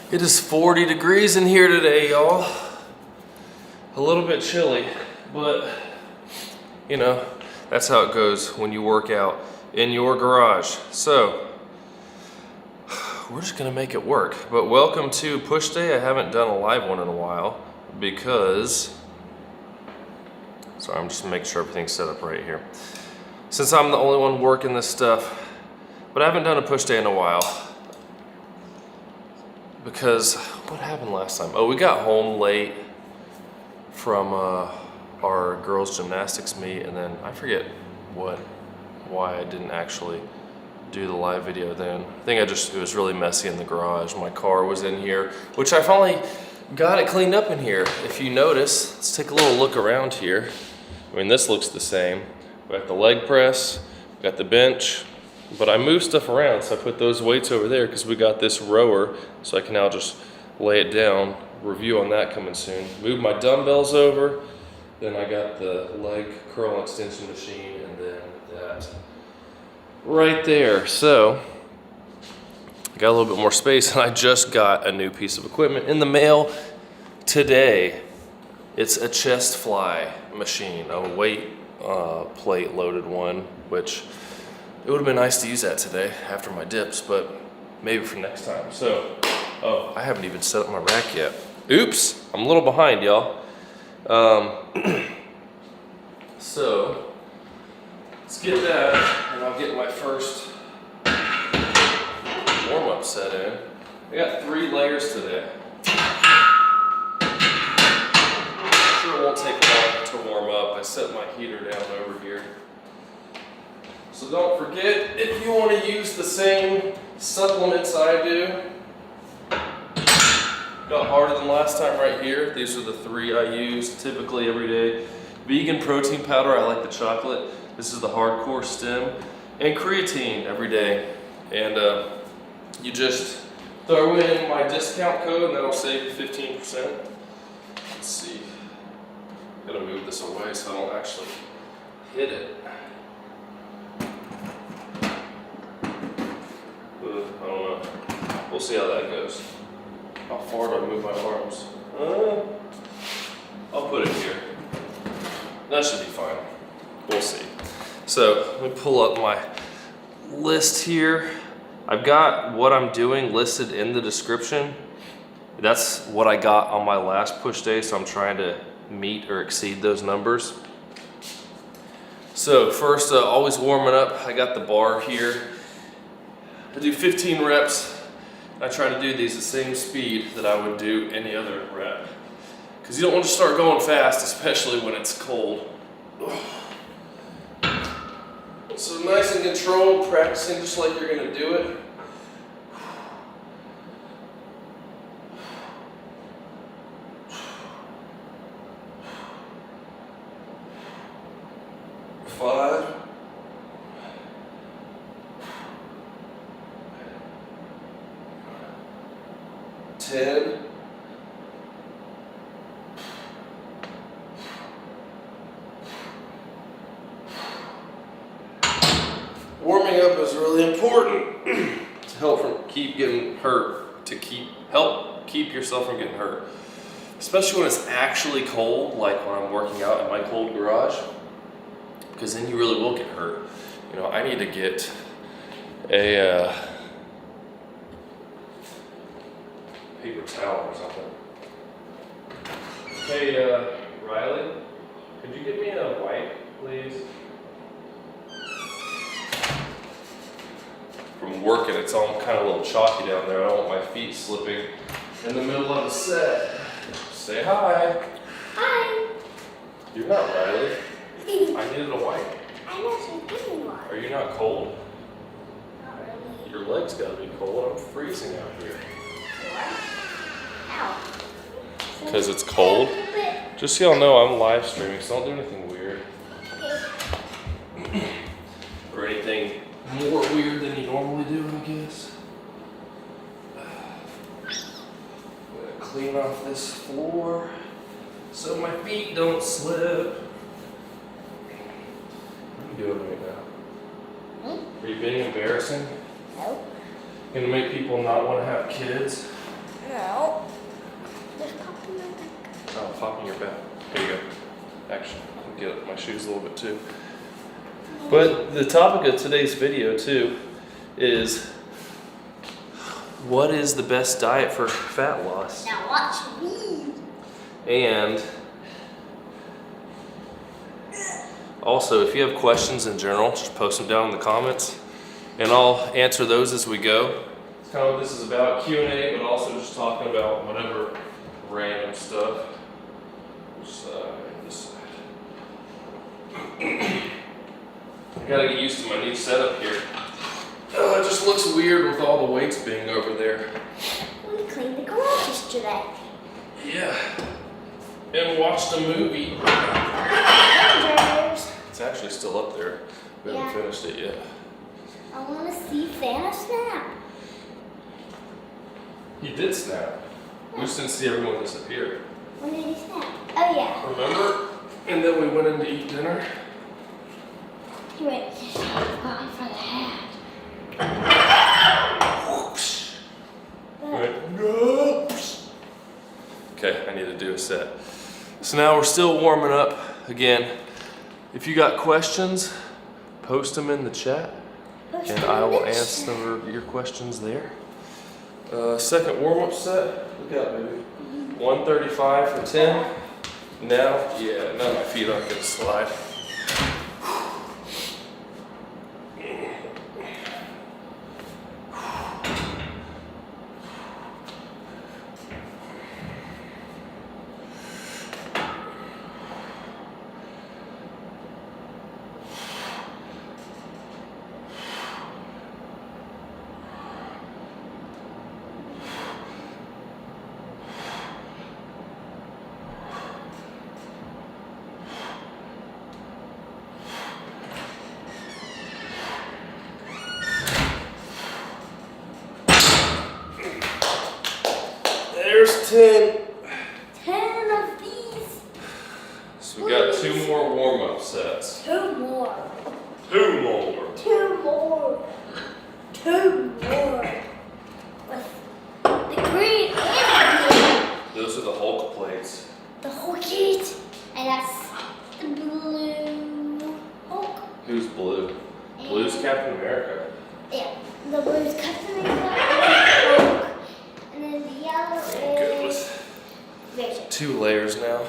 It is 40 degrees in here today, y'all. A little bit chilly, but you know, that's how it goes when you work out in your garage. So, we're just gonna make it work. But welcome to push day. I haven't done a live one in a while because, sorry, I'm just making sure everything's set up right here. Since I'm the only one working this stuff, but I haven't done a push day in a while. Because what happened last time? Oh, we got home late from our girls' gymnastics meet, and then I forget why I didn't actually do the live video then. I think it was really messy in the garage. My car was in here, which I finally got it cleaned up in here. If you notice, let's take a little look around here. I mean, this looks the same. We got the leg press, we got the bench, but I moved stuff around, so I put those weights over there because we got this rower, so I can now just lay it down. Review on that coming soon. Moved my dumbbells over, then I got the leg curl extension machine, and then that right there. So I got a little bit more space, and I just got a new piece of equipment in the mail today. It's a chest fly machine, a weight plate loaded one, which it would have been nice to use that today after my dips, but maybe for next time. So, oh, I haven't even set up my rack yet. Oops, I'm a little behind, y'all. So, let's get that, and I'll get my first warm-up set in. I got 3 layers today. Sure it won't take long to warm up. I set my heater down over here. So don't forget, if you want to use the same supplements I do, got harder than last time right here. These are the 3 I use typically every day. Vegan protein powder, I like the chocolate. This is the hardcore stem. And creatine every day. And you just throw in my discount code and that'll save you 15%. Let's see. Gotta move this away so I don't actually hit it. I don't know. We'll see how that goes. How far do I move my arms? I'll put it here. That should be fine. We'll see. So let me pull up my list here. I've got what I'm doing listed in the description. That's what I got on my last push day, so I'm trying to meet or exceed those numbers. So first, always warming up. I got the bar here. I do 15 reps. I try to do these the same speed that I would do any other rep. Because you don't want to start going fast, especially when it's cold. So nice and controlled, practicing just like you're going to do it. Five. 10. Warming up is really important to help from keep getting hurt, to help keep yourself from getting hurt. Especially when it's actually cold, like when I'm working out in my cold garage, because then you really will get hurt. You know, I need to get a paper towel or something. Hey, Riley, could you get me a wipe, please? From working, it's all kind of a little chalky down there. I don't want my feet slipping in the middle of the set. Say hi. Hi. You're not Riley. I needed a wipe. I know she's giving one. Are you not cold? Not really. Your legs gotta be cold. I'm freezing out here. Ow. Because it's cold? Just so y'all know, I'm live streaming, so don't do anything weird. Okay. Or anything more weird than you normally do, I guess. I'm gonna clean off this floor so my feet don't slip. What are you doing right now? Are you being embarrassing? No. Gonna make people not want to have kids? No. Just popping my back. Oh, popping your back. Here you go. Actually, I'll get my shoes a little bit too. But the topic of today's video too is what is the best diet for fat loss? Now watch me. And also, if you have questions in general, just post them down in the comments and I'll answer those as we go. It's kind of what this is about, Q&A, but also just talking about whatever random stuff. Which side? This side. I gotta get used to my new setup here. It just looks weird with all the weights being over there. We cleaned the garage yesterday. Yeah. And watched a movie. Avengers. It's actually still up there. We haven't finished it yet. I want to see Thanos snap. He did snap. We just didn't see everyone disappear. When did he snap? Oh yeah. Remember? And then we went in to eat dinner. He went going for the hat. Went, no. Okay, I need to do a set. So now we're still warming up. Again, if you got questions, post them in the chat and I will answer your questions there. Second warm-up set. Look out, baby. 135 for 10. Now my feet aren't gonna slide. There's 10. 10 of these. So we got 2 more warm-up sets. 2 more. 2 more. 2 more. 2 more. With the green and the blue. Those are the Hulk plates. The whole kit. And that's the blue Hulk. Who's blue? Blue's Captain America. Yeah. The blue's Captain Hulk. And then the yellow Good is with Vision. 2 layers now.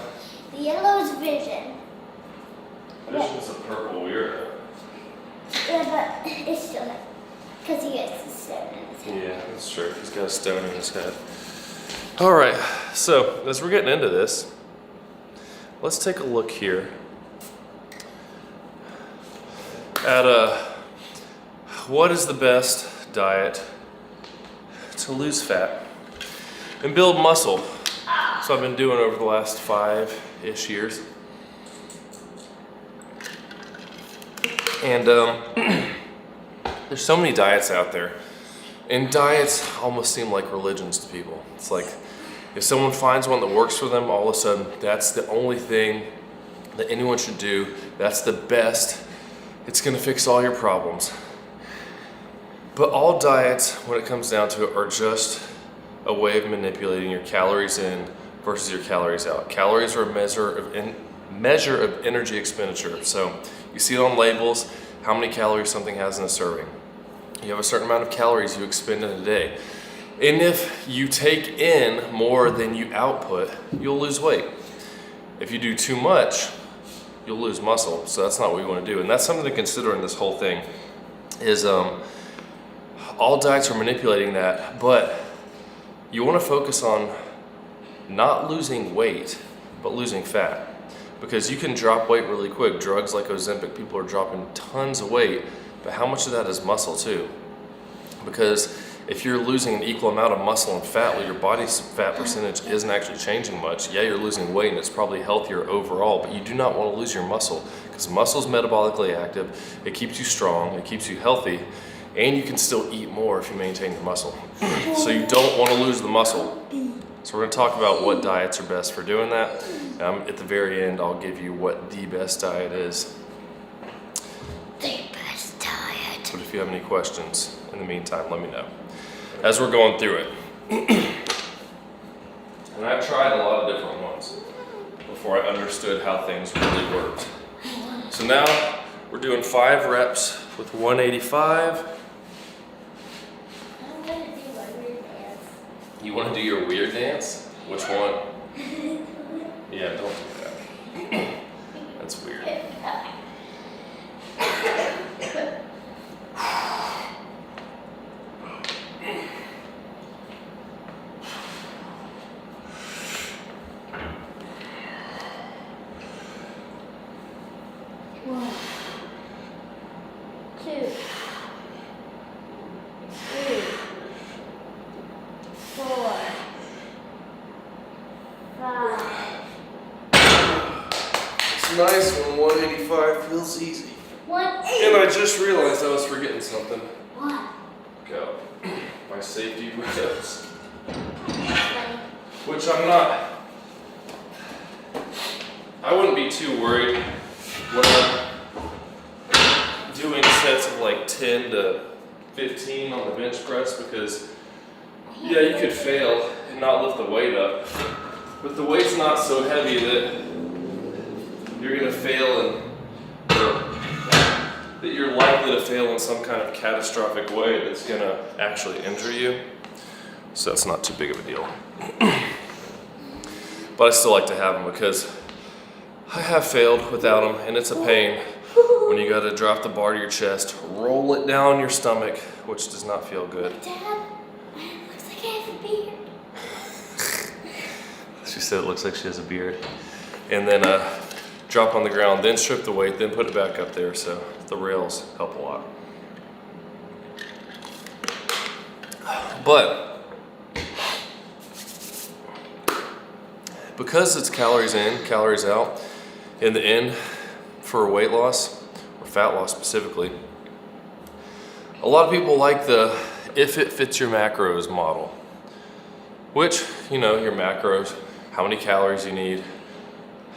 The yellow is Vision. Vision's a purple weirdo. Yeah, but it's still not. Because he has the stone in his head. Yeah, that's true. He's got a stone in his head. All right, so as we're getting into this, let's take a look here at what is the best diet to lose fat and build muscle. So I've been doing over the last 5-ish years. And there's so many diets out there. And diets almost seem like religions to people. It's like if someone finds one that works for them, all of a sudden that's the only thing that anyone should do. That's the best. It's gonna fix all your problems. But all diets, when it comes down to it, are just a way of manipulating your calories in versus your calories out. Calories are a measure of energy expenditure. So you see it on labels, how many calories something has in a serving. You have a certain amount of calories you expend in a day. And if you take in more than you output, you'll lose weight. If you do too much, you'll lose muscle. So that's not what we want to do. And that's something to consider in this whole thing is all diets are manipulating that, but you want to focus on not losing weight, but losing fat. Because you can drop weight really quick. Drugs like Ozempic, people are dropping tons of weight, but how much of that is muscle too? Because if you're losing an equal amount of muscle and fat, well, your body's fat percentage isn't actually changing much. Yeah, you're losing weight and it's probably healthier overall, but you do not want to lose your muscle because muscle is metabolically active. It keeps you strong, it keeps you healthy, and you can still eat more if you maintain your muscle. So you don't want to lose the muscle. So we're going to talk about what diets are best for doing that. At the very end, I'll give you what the best diet is. The best diet. But if you have any questions in the meantime, let me know. As we're going through it. And I've tried a lot of different ones before I understood how things really worked. So now we're doing 5 reps with 185. I'm gonna do my weird dance. You want to do your weird dance? Which one? Yeah, don't do that. That's weird. One, 2, 3, 4, 5. It's nice when 185 feels easy. 180. And I just realized I was forgetting something. What? Go. My safety boots. Funny. Which I'm not. I wouldn't be too worried when I'm doing sets of like 10 to 15 on the bench press because, yeah, you could fail and not lift the weight up. But the weight's not so heavy that you're gonna fail and that you're likely to fail in some kind of catastrophic way that's gonna actually injure you. So it's not too big of a deal. But I still like to have them because I have failed without them and it's a pain when you gotta drop the bar to your chest, roll it down your stomach, which does not feel good. Dad, it looks like I have a beard. She said it looks like she has a beard. And then drop on the ground, then strip the weight, then put it back up there. So the rails help a lot. But because it's calories in, calories out, in the end, for weight loss, or fat loss specifically, a lot of people like the if it fits your macros model, which, you know, your macros, how many calories you need,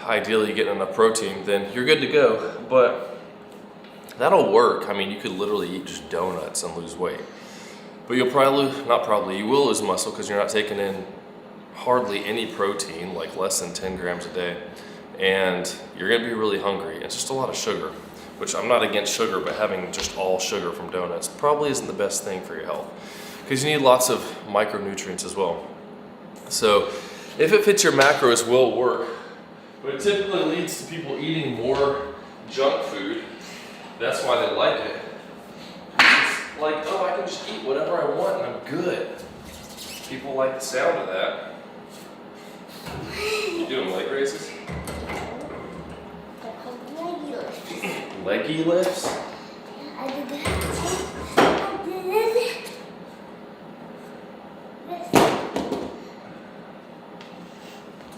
ideally you get enough protein, then you're good to go. But that'll work. I mean, you could literally eat just donuts and lose weight. But you'll probably, not probably, you will lose muscle because you're not taking in hardly any protein, like less than 10 grams a day. And you're gonna be really hungry. It's just a lot of sugar, which I'm not against sugar, but having just all sugar from donuts probably isn't the best thing for your health because you need lots of micronutrients as well. So if it fits your macros, will work, but it typically leads to people eating more junk food. That's why they like it. It's like, oh, I can just eat whatever I want and I'm good. People like the sound of that. You doing leg raises? They're called leggy lifts. Leggy lifts? I did that. I did this.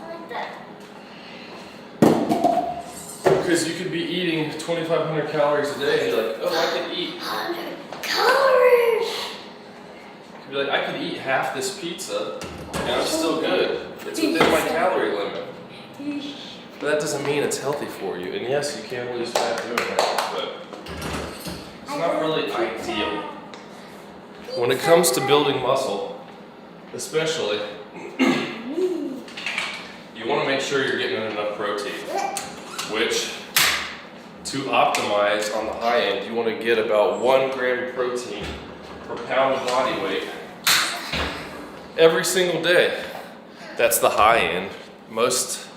I like that. Because you could be eating 2,500 calories a day and you're like, oh, I can eat. 100 calories. You'd be like, I could eat half this pizza and I'm still good. It's within my calorie limit. But that doesn't mean it's healthy for you. And yes, you can lose fat doing that, but it's not really ideal. When it comes to building muscle, especially, you want to make sure you're getting enough protein, which to optimize on the high end, you want to get about 1 gram of protein per pound of body weight every single day. That's the high end. Most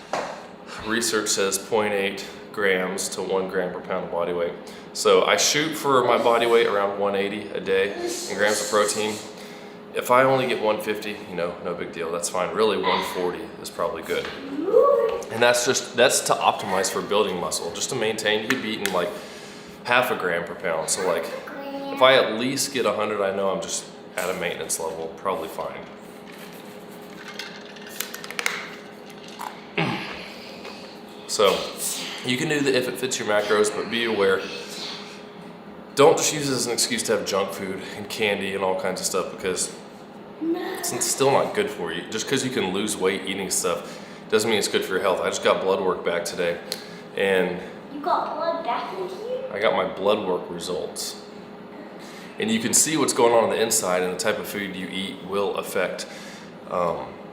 research says 0.8 grams to 1 gram per pound of body weight. So I shoot for my body weight around 180 a day in grams of protein. If I only get 150, you know, no big deal, that's fine. Really 140 is probably good. And that's to optimize for building muscle. Just to maintain, you could be eating like half a gram per pound. So like, if I at least get 100, I know I'm just at a maintenance level, probably fine. So you can do the if it fits your macros, but be aware. Don't just use it as an excuse to have junk food and candy and all kinds of stuff because it's still not good for you. Just because you can lose weight eating stuff doesn't mean it's good for your health. I just got blood work back today and You got blood back into you? I got my blood work results. And you can see what's going on the inside, and the type of food you eat will affect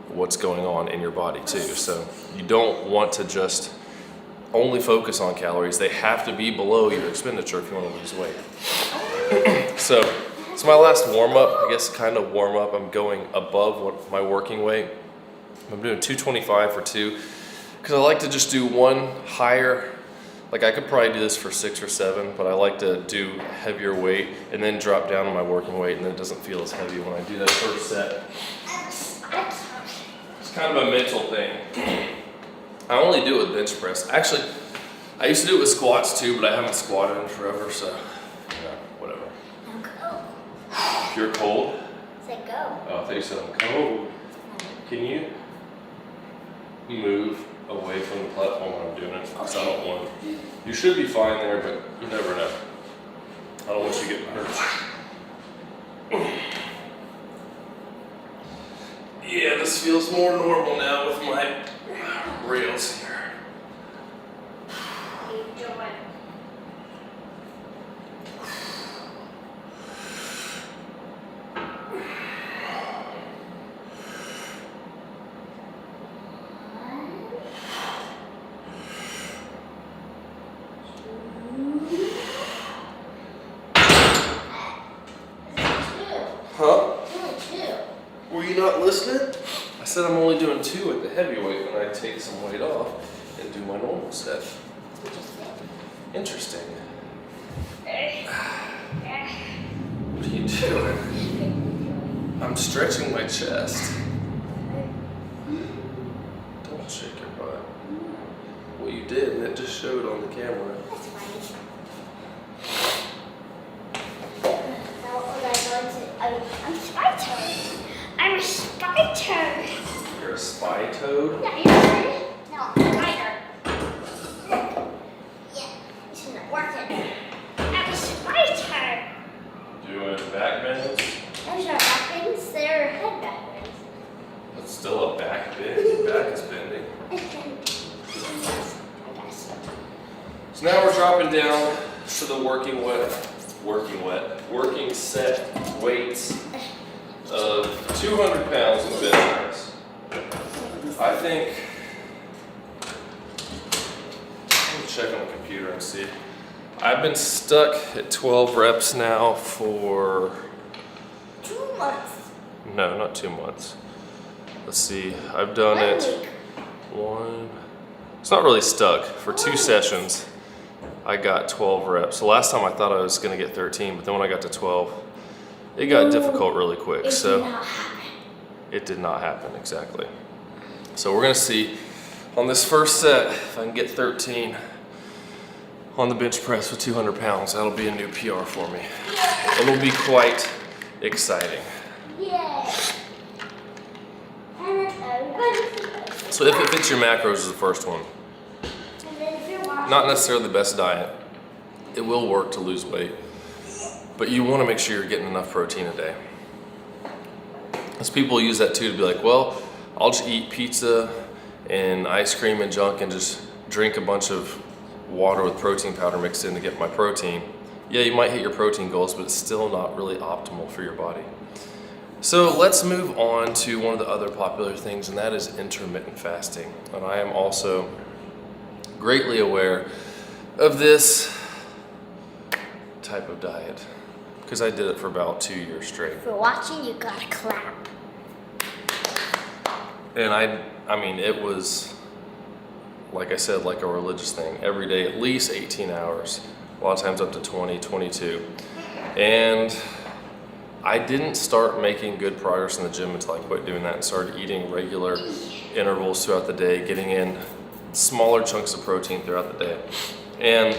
what's going on in your body too. So you don't want to just only focus on calories. They have to be below your expenditure if you want to lose weight. So it's my last warm up, I guess kind of warm up. I'm going above what my working weight. I'm doing 225 for 2 because I like to just do one higher. Like I could probably do this for 6 or 7, but I like to do heavier weight and then drop down on my working weight, and then it doesn't feel as heavy when I do that first set. It's kind of a mental thing. I only do it with bench press. Actually, I used to do it with squats too, but I haven't squatted in forever, so yeah, whatever. I'm cold. You're cold? Say go. Oh, I thought you said I'm cold. Can you move away from the platform when I'm doing it? Because I don't want. You should be fine there, but you never know. I don't want you getting hurt. Yeah, this feels more normal now with my rails here. How you doing? Huh? Were you not listening? I said I'm only doing 2 at the heavyweight when I take some weight off and do my normal set. Interesting. What are you doing? I'm stretching my chest. Don't shake your butt. Well, you did, and it just showed on the camera. That's funny. Now what was I going to? I'm spy toad. I'm a spy toad. You're a spy toad? Yeah, you ready? No, I'm a spider. Yeah, this isn't working. I'm a spy toad. Doing back bends? Those are back bends. They're head back bends. That's still a back bend. Your back is bending. I guess. So now we're dropping down to the working set weights of 200 pounds in bench press. I think, let me check on the computer and see. I've been stuck at 12 reps now for, 2 months. no, not 2 months. Let's see, I've done 1 it, week. it's not really stuck. For 2 sessions, I got 12 reps. The last time I thought I was gonna get 13, but then when I got to 12, it got difficult really quick. It So did not happen. it did not happen, exactly. So we're gonna see on this first set if I can get 13 on the bench press with 200 pounds. That'll be a new PR for me. It'll be quite exciting. Yay. And then So if it fits your macros is the first one. and then if you're watching, Not necessarily the best diet. It will work to lose weight, but you wanna make sure you're getting enough protein a day. Because people use that too to be like, well, I'll just eat pizza and ice cream and junk and just drink a bunch of water with protein powder mixed in to get my protein. Yeah, you might hit your protein goals, but it's still not really optimal for your body. So let's move on to one of the other popular things, and that is intermittent fasting. And I am also greatly aware of this type of diet because I did it for about 2 years straight. if you're watching, you gotta clap. And I mean, it was, like I said, like a religious thing. Every day, at least 18 hours, a lot of times up to 20, 22. And I didn't start making good progress in the gym until I quit doing that and started eating regular intervals throughout the day, getting in smaller chunks of protein throughout the day. And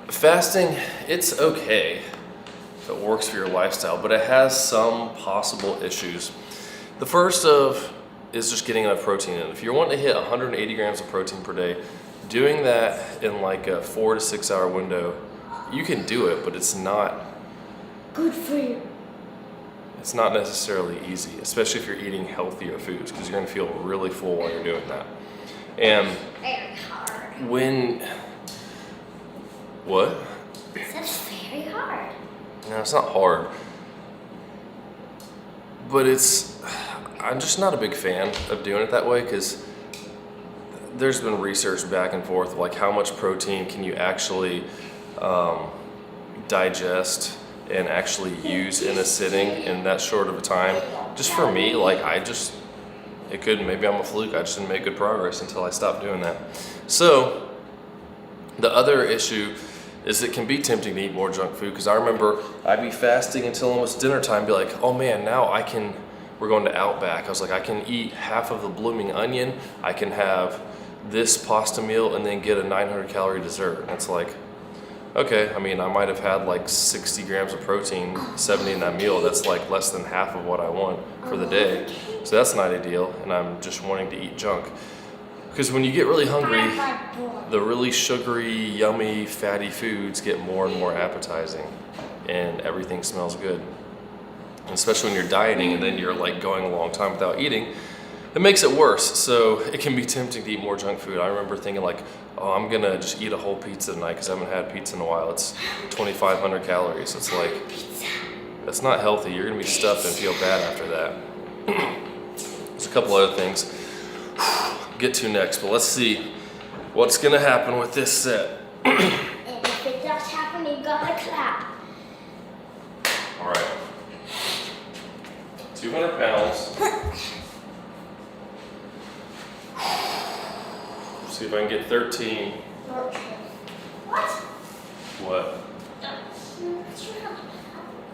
fasting, it's okay if it works for your lifestyle, but it has some possible issues. The first of is just getting enough protein in. If you're wanting to hit 180 grams of protein per day, doing that in like a 4 to 6 hour window, you can do it, but it's not Good for you. it's not necessarily easy, especially if you're eating healthier foods, because you're gonna feel really full while you're doing that. And Very hard. what? That's very hard. No, it's not hard. But I'm just not a big fan of doing it that way because there's been research back and forth like how much protein can you actually digest and actually use in a sitting in that short of a time. Just for me, like it could, maybe I'm a fluke, I just didn't make good progress until I stopped doing that. So the other issue is it can be tempting to eat more junk food because I remember I'd be fasting until almost dinner time, be like, oh man, now we're going to Outback. I was like, I can eat half of the blooming onion, I can have this pasta meal and then get a 900 calorie dessert. And it's like, okay, I mean, I might have had like 60 grams of protein, 70 in that meal. That's like less than half of what I want for the day. So that's not ideal, and I'm just wanting to eat junk. Because when you get really hungry, the really sugary, yummy, fatty foods get more and more appetizing, and everything smells good. And especially when you're dieting and then you're like going a long time without eating, it makes it worse. So it can be tempting to eat more junk food. I remember thinking like, oh, I'm gonna just eat a whole pizza tonight because I haven't had pizza in a while. It's 2,500 calories. It's like, that's not healthy. You're gonna be stuffed and feel bad after that. There's a couple other things we'll get to next, but let's see what's gonna happen with this set. And if it does happen, you gotta clap. All right, 200 pounds. See if I can get 13. What? What?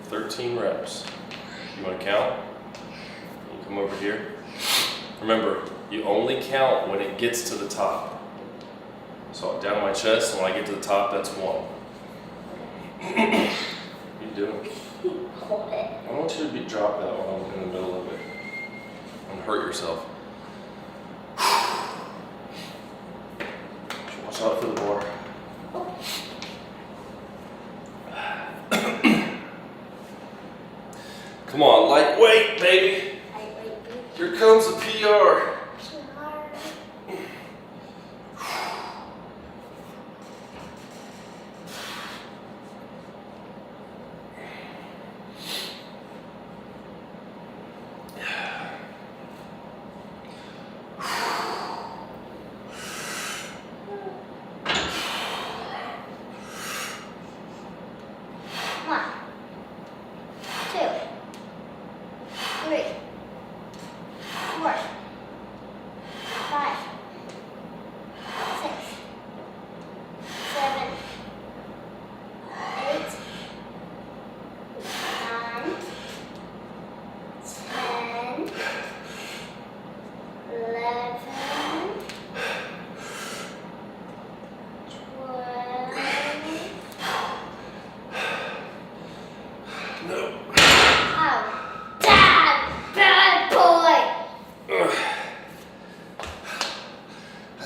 13 reps. You want to count? You come over here. Remember, you only count when it gets to the top. So down my chest, and when I get to the top, that's 1. What are you doing? Hold it. I don't want you to drop that while I'm in the middle of it and hurt yourself. Watch out for the bar. Come on, lightweight, baby. Lightweight, baby. Here comes the PR.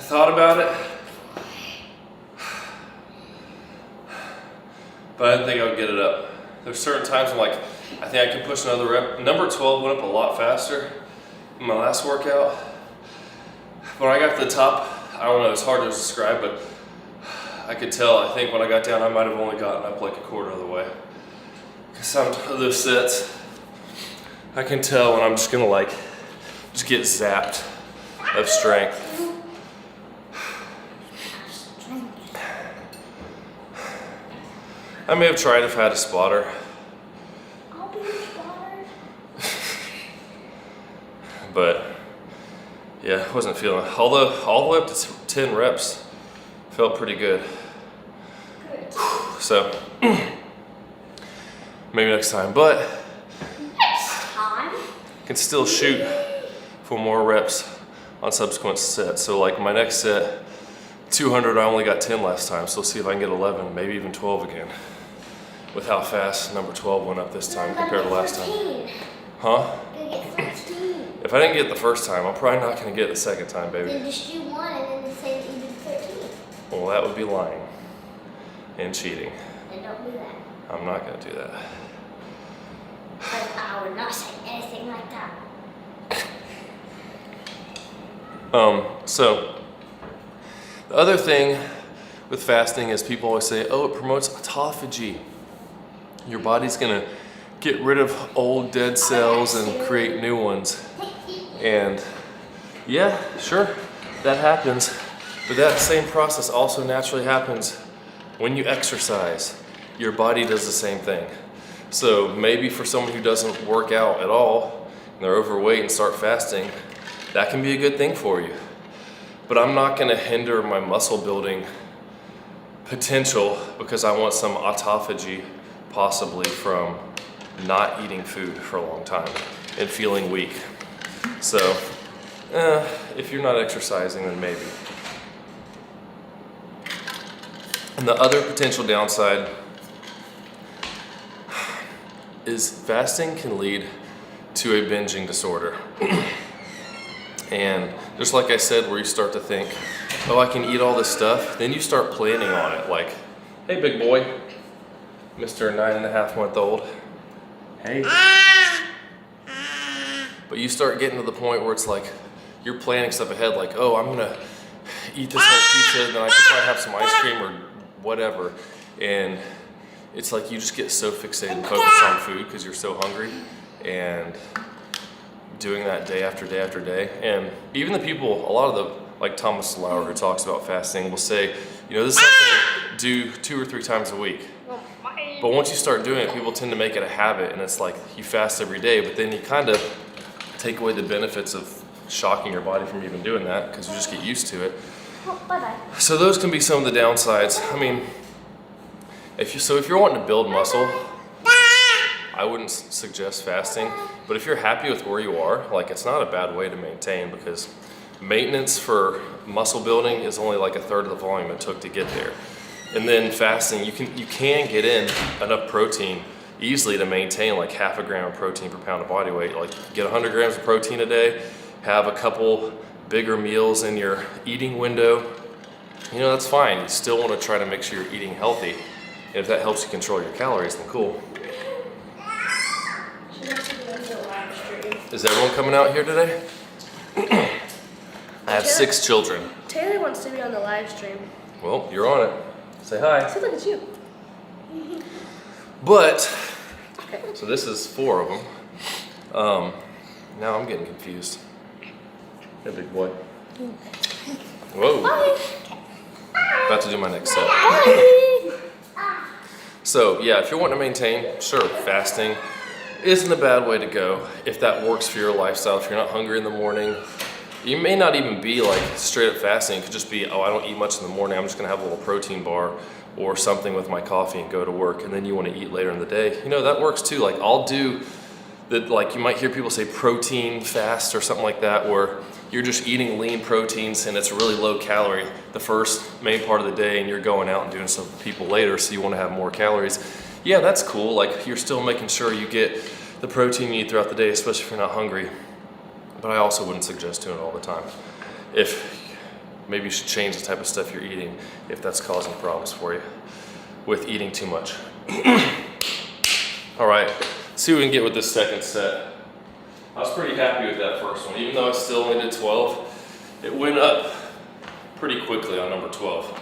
Thought about it, but I didn't think I would get it up. There's certain times I'm like, I think I can push another rep. Number 12 went up a lot faster in my last workout. When I got to the top, I don't know, it's hard to describe, but I could tell, I think when I got down, I might have only gotten up like a quarter of the way. Because some of those sets, I can tell when I'm just gonna like, just get zapped of strength. I may have tried if I had a spotter. I'll be your spotter. But yeah, I wasn't feeling it. Although all the way up to 10 reps felt pretty good. Good. So maybe next time, but Next time. I can still shoot for more reps on subsequent sets. So like my next set, 200, I only got 10 last time, so let's see if I can get 11, maybe even 12 again. With how fast number 12 went up this time compared to last time. Huh? You'll get 14. If I didn't get it the first time, I'm probably not gonna get it the second time, baby. Then just do 1 and then say that you did 13. Well, that would be lying and cheating. Then don't do that. I'm not gonna do that. But I would not say anything like that. So the other thing with fasting is people always say, oh, it promotes autophagy. Your body's gonna get rid of old dead cells and create new ones. And yeah, sure, that happens. But that same process also naturally happens when you exercise. Your body does the same thing. So maybe for someone who doesn't work out at all, and they're overweight and start fasting, that can be a good thing for you. But I'm not gonna hinder my muscle building potential because I want some autophagy possibly from not eating food for a long time and feeling weak. So, if you're not exercising, then maybe. And the other potential downside is fasting can lead to a binging disorder. And just like I said, where you start to think, oh, I can eat all this stuff, then you start planning on it. Like, hey, big boy, Mr. 9.5-month-old. Hey. But you start getting to the point where it's like, you're planning stuff ahead, like, oh, I'm gonna eat this whole pizza, then I could probably have some ice cream or whatever. And it's like you just get so fixated and focused on food because you're so hungry, and doing that day after day after day. And even the people, a lot of the, like Thomas Lauer, who talks about fasting, will say, you know, this is something do 2 or 3 times a week. But once you start doing it, people tend to make it a habit, and it's like you fast every day, but then you kind of take away the benefits of shocking your body from even doing that because you just get used to it. Bye-bye. So those can be some of the downsides. I mean, if you're wanting to build muscle, I wouldn't suggest fasting. But if you're happy with where you are, like, it's not a bad way to maintain, because maintenance for muscle building is only like 1/3 of the volume it took to get there. And then fasting, you can get in enough protein easily to maintain like 0.5 gram of protein per pound of body weight. Like, get 100 grams of protein a day, have a couple bigger meals in your eating window. You know, that's fine. You still want to try to make sure you're eating healthy. And if that helps you control your calories, then cool. Is everyone coming out here today? I have 6 children. Taylor wants to be on the live stream. Well, you're on it. Say hi. So look at you. But, Okay. so this is 4 of them. Now I'm getting confused. Hey, big boy. Whoa. Bye. About to do my next set. Bye. So yeah, if you're wanting to maintain, sure, fasting isn't a bad way to go if that works for your lifestyle. If you're not hungry in the morning, you may not even be like straight up fasting. It could just be, oh, I don't eat much in the morning, I'm just gonna have a little protein bar or something with my coffee and go to work, and then you want to eat later in the day. You know, that works too. Like, I'll do that. Like, you might hear people say protein fast or something like that, where you're just eating lean proteins and it's really low calorie the first main part of the day, and you're going out and doing stuff with people later, so you want to have more calories. Yeah, that's cool. Like, you're still making sure you get the protein you need throughout the day, especially if you're not hungry. But I also wouldn't suggest doing it all the time. Maybe you should change the type of stuff you're eating if that's causing problems for you with eating too much. All right, let's see what we can get with this second set. I was pretty happy with that first one. Even though I still only did 12, it went up pretty quickly on number 12.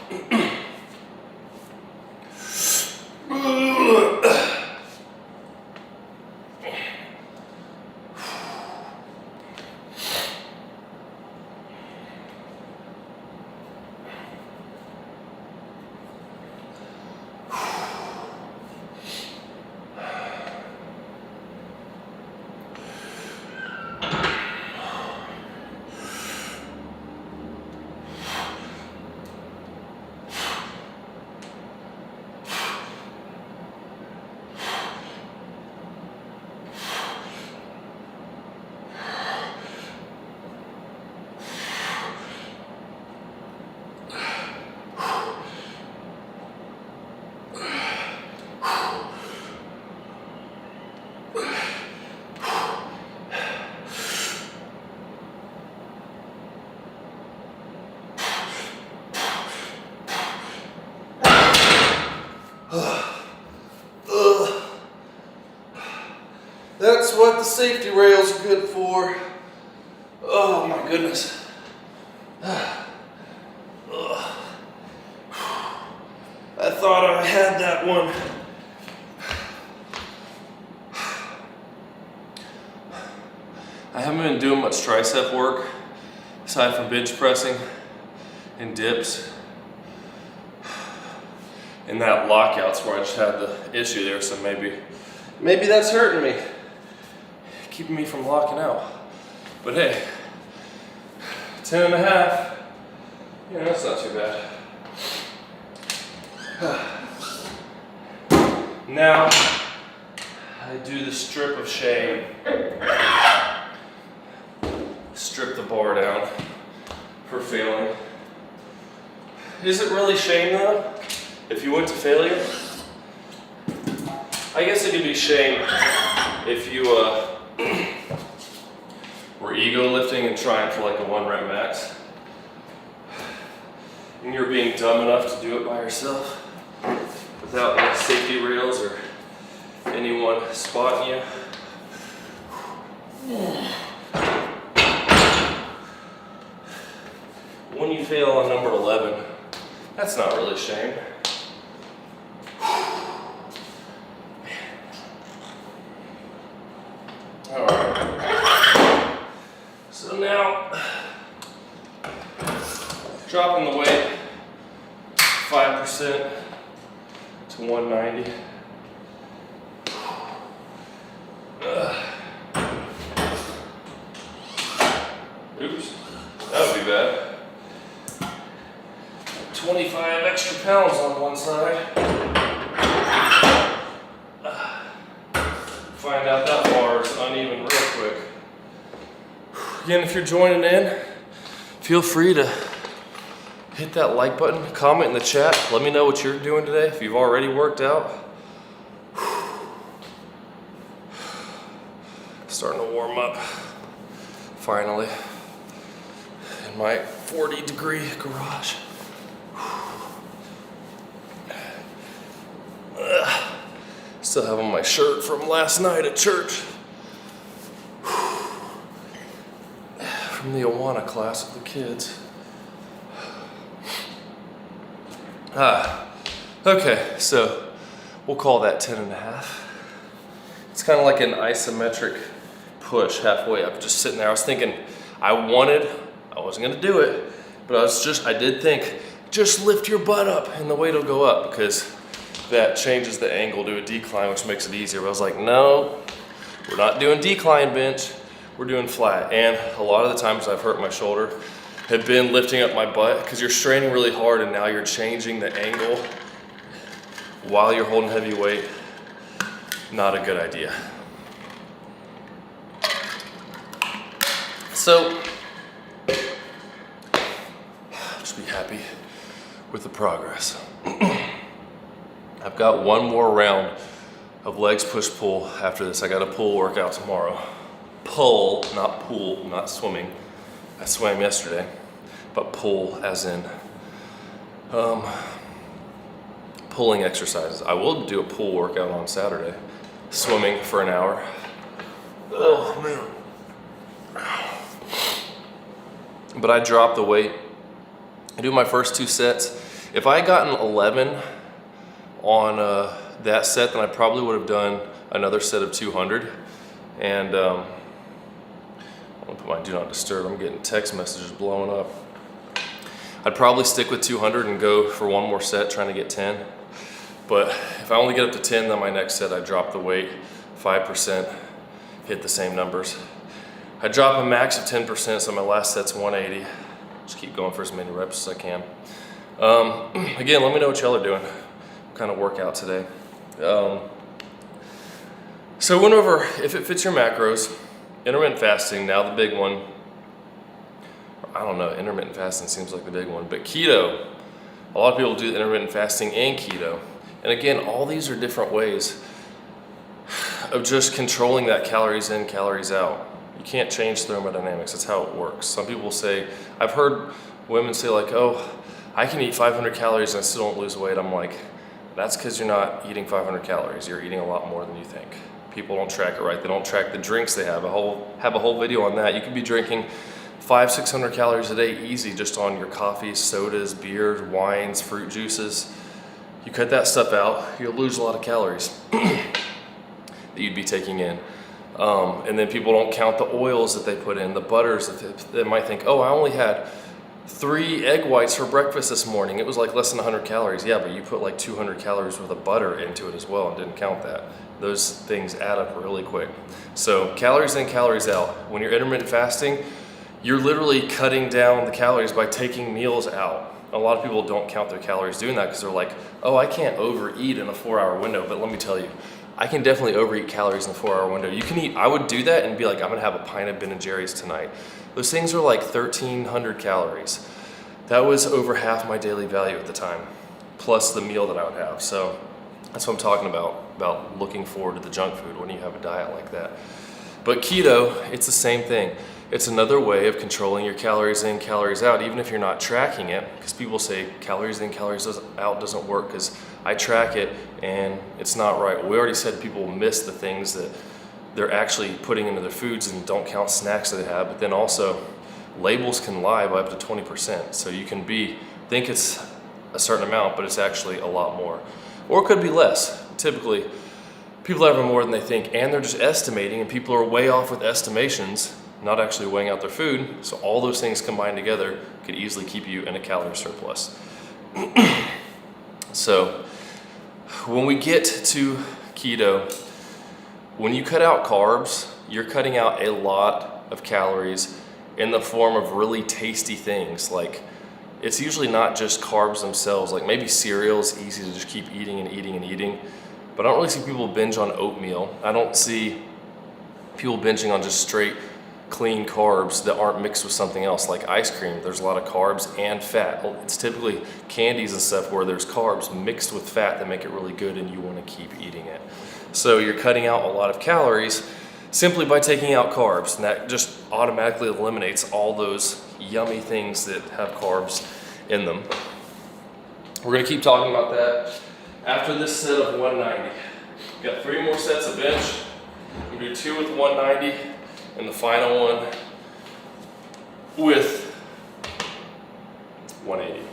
That's what the safety rails are good for. Oh my goodness. I thought I had that one. I haven't been doing much tricep work aside from bench pressing and dips. And that lockout's where I just had the issue there, so maybe that's hurting me, keeping me from locking out. But hey, 10 and a half, you know, that's not too bad. Now, I do the strip of shame. Strip the bar down for failing. Is it really shame though? If you went to failure? I guess it could be shame if you were ego lifting and trying for like a 1 rep max. And you're being dumb enough to do it by yourself without any safety rails or anyone spotting you. When you fail on number 11, that's not really shame. Alright. So now, dropping the weight 5% to 190. Oops, that would be bad. 25 extra pounds on one side. Find out that bar is uneven real quick. Again, if you're joining in, feel free to hit that like button, comment in the chat. Let me know what you're doing today, if you've already worked out. Starting to warm up, finally, in my 40-degree garage. Still have on my shirt from last night at church. From the Awana class with the kids. Okay, so we'll call that 10 and a half. It's kind of like an isometric push halfway up, just sitting there. I was thinking I wasn't gonna do it, but I did think, just lift your butt up and the weight will go up, because that changes the angle to a decline, which makes it easier. But I was like, no, we're not doing decline bench, we're doing flat. And a lot of the times I've hurt my shoulder have been lifting up my butt, because you're straining really hard and now you're changing the angle while you're holding heavy weight. Not a good idea. So, just be happy with the progress. I've got one more round of legs push-pull after this. I got a pull workout tomorrow. Pull, not pool, not swimming. I swam yesterday, but pull as in pulling exercises. I will do a pull workout on Saturday. Swimming for an hour. Oh man. But I dropped the weight. I do my first 2 sets. If I had gotten 11 on that set, then I probably would have done another set of 200. And I'm gonna put my do not disturb. I'm getting text messages blowing up. I'd probably stick with 200 and go for one more set, trying to get 10. But if I only get up to 10, then my next set I drop the weight 5%, hit the same numbers. I drop a max of 10%, so my last set's 180. Just keep going for as many reps as I can. Again, let me know what y'all are doing. What kind of workout today? So went over, if it fits your macros, intermittent fasting, now the big one. I don't know, intermittent fasting seems like the big one, but keto. A lot of people do intermittent fasting and keto. And again, all these are different ways of just controlling that calories in, calories out. You can't change thermodynamics, that's how it works. Some people say, I've heard women say like, oh, I can eat 500 calories and I still don't lose weight. I'm like, that's because you're not eating 500 calories. You're eating a lot more than you think. People don't track it right. They don't track the drinks they have. Have a whole video on that. You could be drinking 500-600 calories a day easy just on your coffees, sodas, beers, wines, fruit juices. You cut that stuff out, you'll lose a lot of calories that you'd be taking in. And then people don't count the oils that they put in, the butters that they might think, oh, I only had 3 egg whites for breakfast this morning. It was like less than 100 calories. Yeah, but you put like 200 calories worth of butter into it as well and didn't count that. Those things add up really quick. So calories in, calories out. When you're intermittent fasting, you're literally cutting down the calories by taking meals out. A lot of people don't count their calories doing that because they're like, oh, I can't overeat in a 4-hour window. But let me tell you, I can definitely overeat calories in a 4-hour window. You can eat, I would do that and be like, I'm gonna have a pint of Ben & Jerry's tonight. Those things are like 1,300 calories. That was over half my daily value at the time, plus the meal that I would have. So that's what I'm talking about looking forward to the junk food when you have a diet like that. But keto, it's the same thing. It's another way of controlling your calories in, calories out, even if you're not tracking it, because people say calories in, calories out doesn't work because I track it and it's not right. We already said people miss the things that they're actually putting into their foods and don't count snacks that they have, but then also labels can lie by up to 20%. So you can think it's a certain amount, but it's actually a lot more. Or it could be less. Typically, people have more than they think, and they're just estimating, and people are way off with estimations, not actually weighing out their food. So all those things combined together could easily keep you in a calorie surplus. So when we get to keto, when you cut out carbs, you're cutting out a lot of calories in the form of really tasty things. Like, it's usually not just carbs themselves. Like maybe cereal is easy to just keep eating and eating and eating, but I don't really see people binge on oatmeal. I don't see people binging on just straight clean carbs that aren't mixed with something else, like ice cream. There's a lot of carbs and fat. It's typically candies and stuff where there's carbs mixed with fat that make it really good and you want to keep eating it. So you're cutting out a lot of calories simply by taking out carbs, and that just automatically eliminates all those yummy things that have carbs in them. We're gonna keep talking about that after this set of 190. We've got 3 more sets of bench. We'll do 2 with 190 and the final one with 180.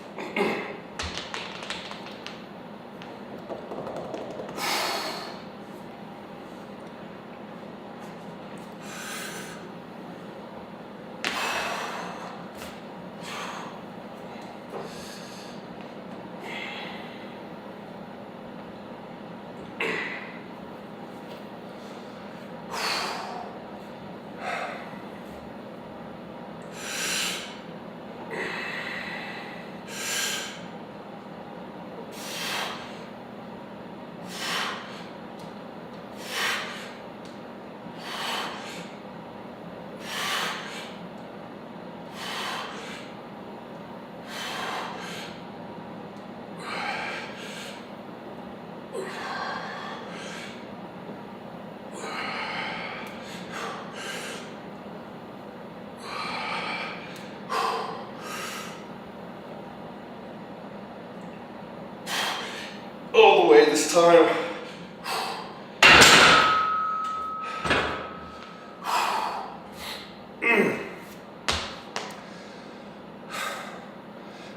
All the way this time.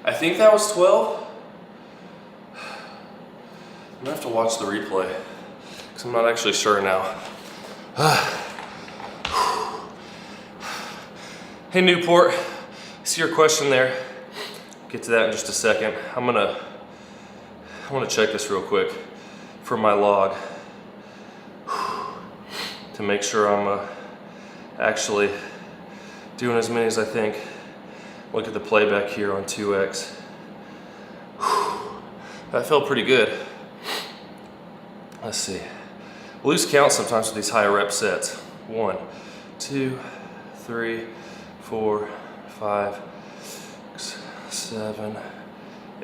I think that was 12. I'm gonna have to watch the replay because I'm not actually sure now. Hey Newport, I see your question there. Get to that in just a second. I want to check this real quick for my log to make sure I'm actually doing as many as I think. Look at the playback here on 2x. That felt pretty good. Let's see. Lose count sometimes with these higher rep sets. 1, 2, 3, 4, 5, 6, 7,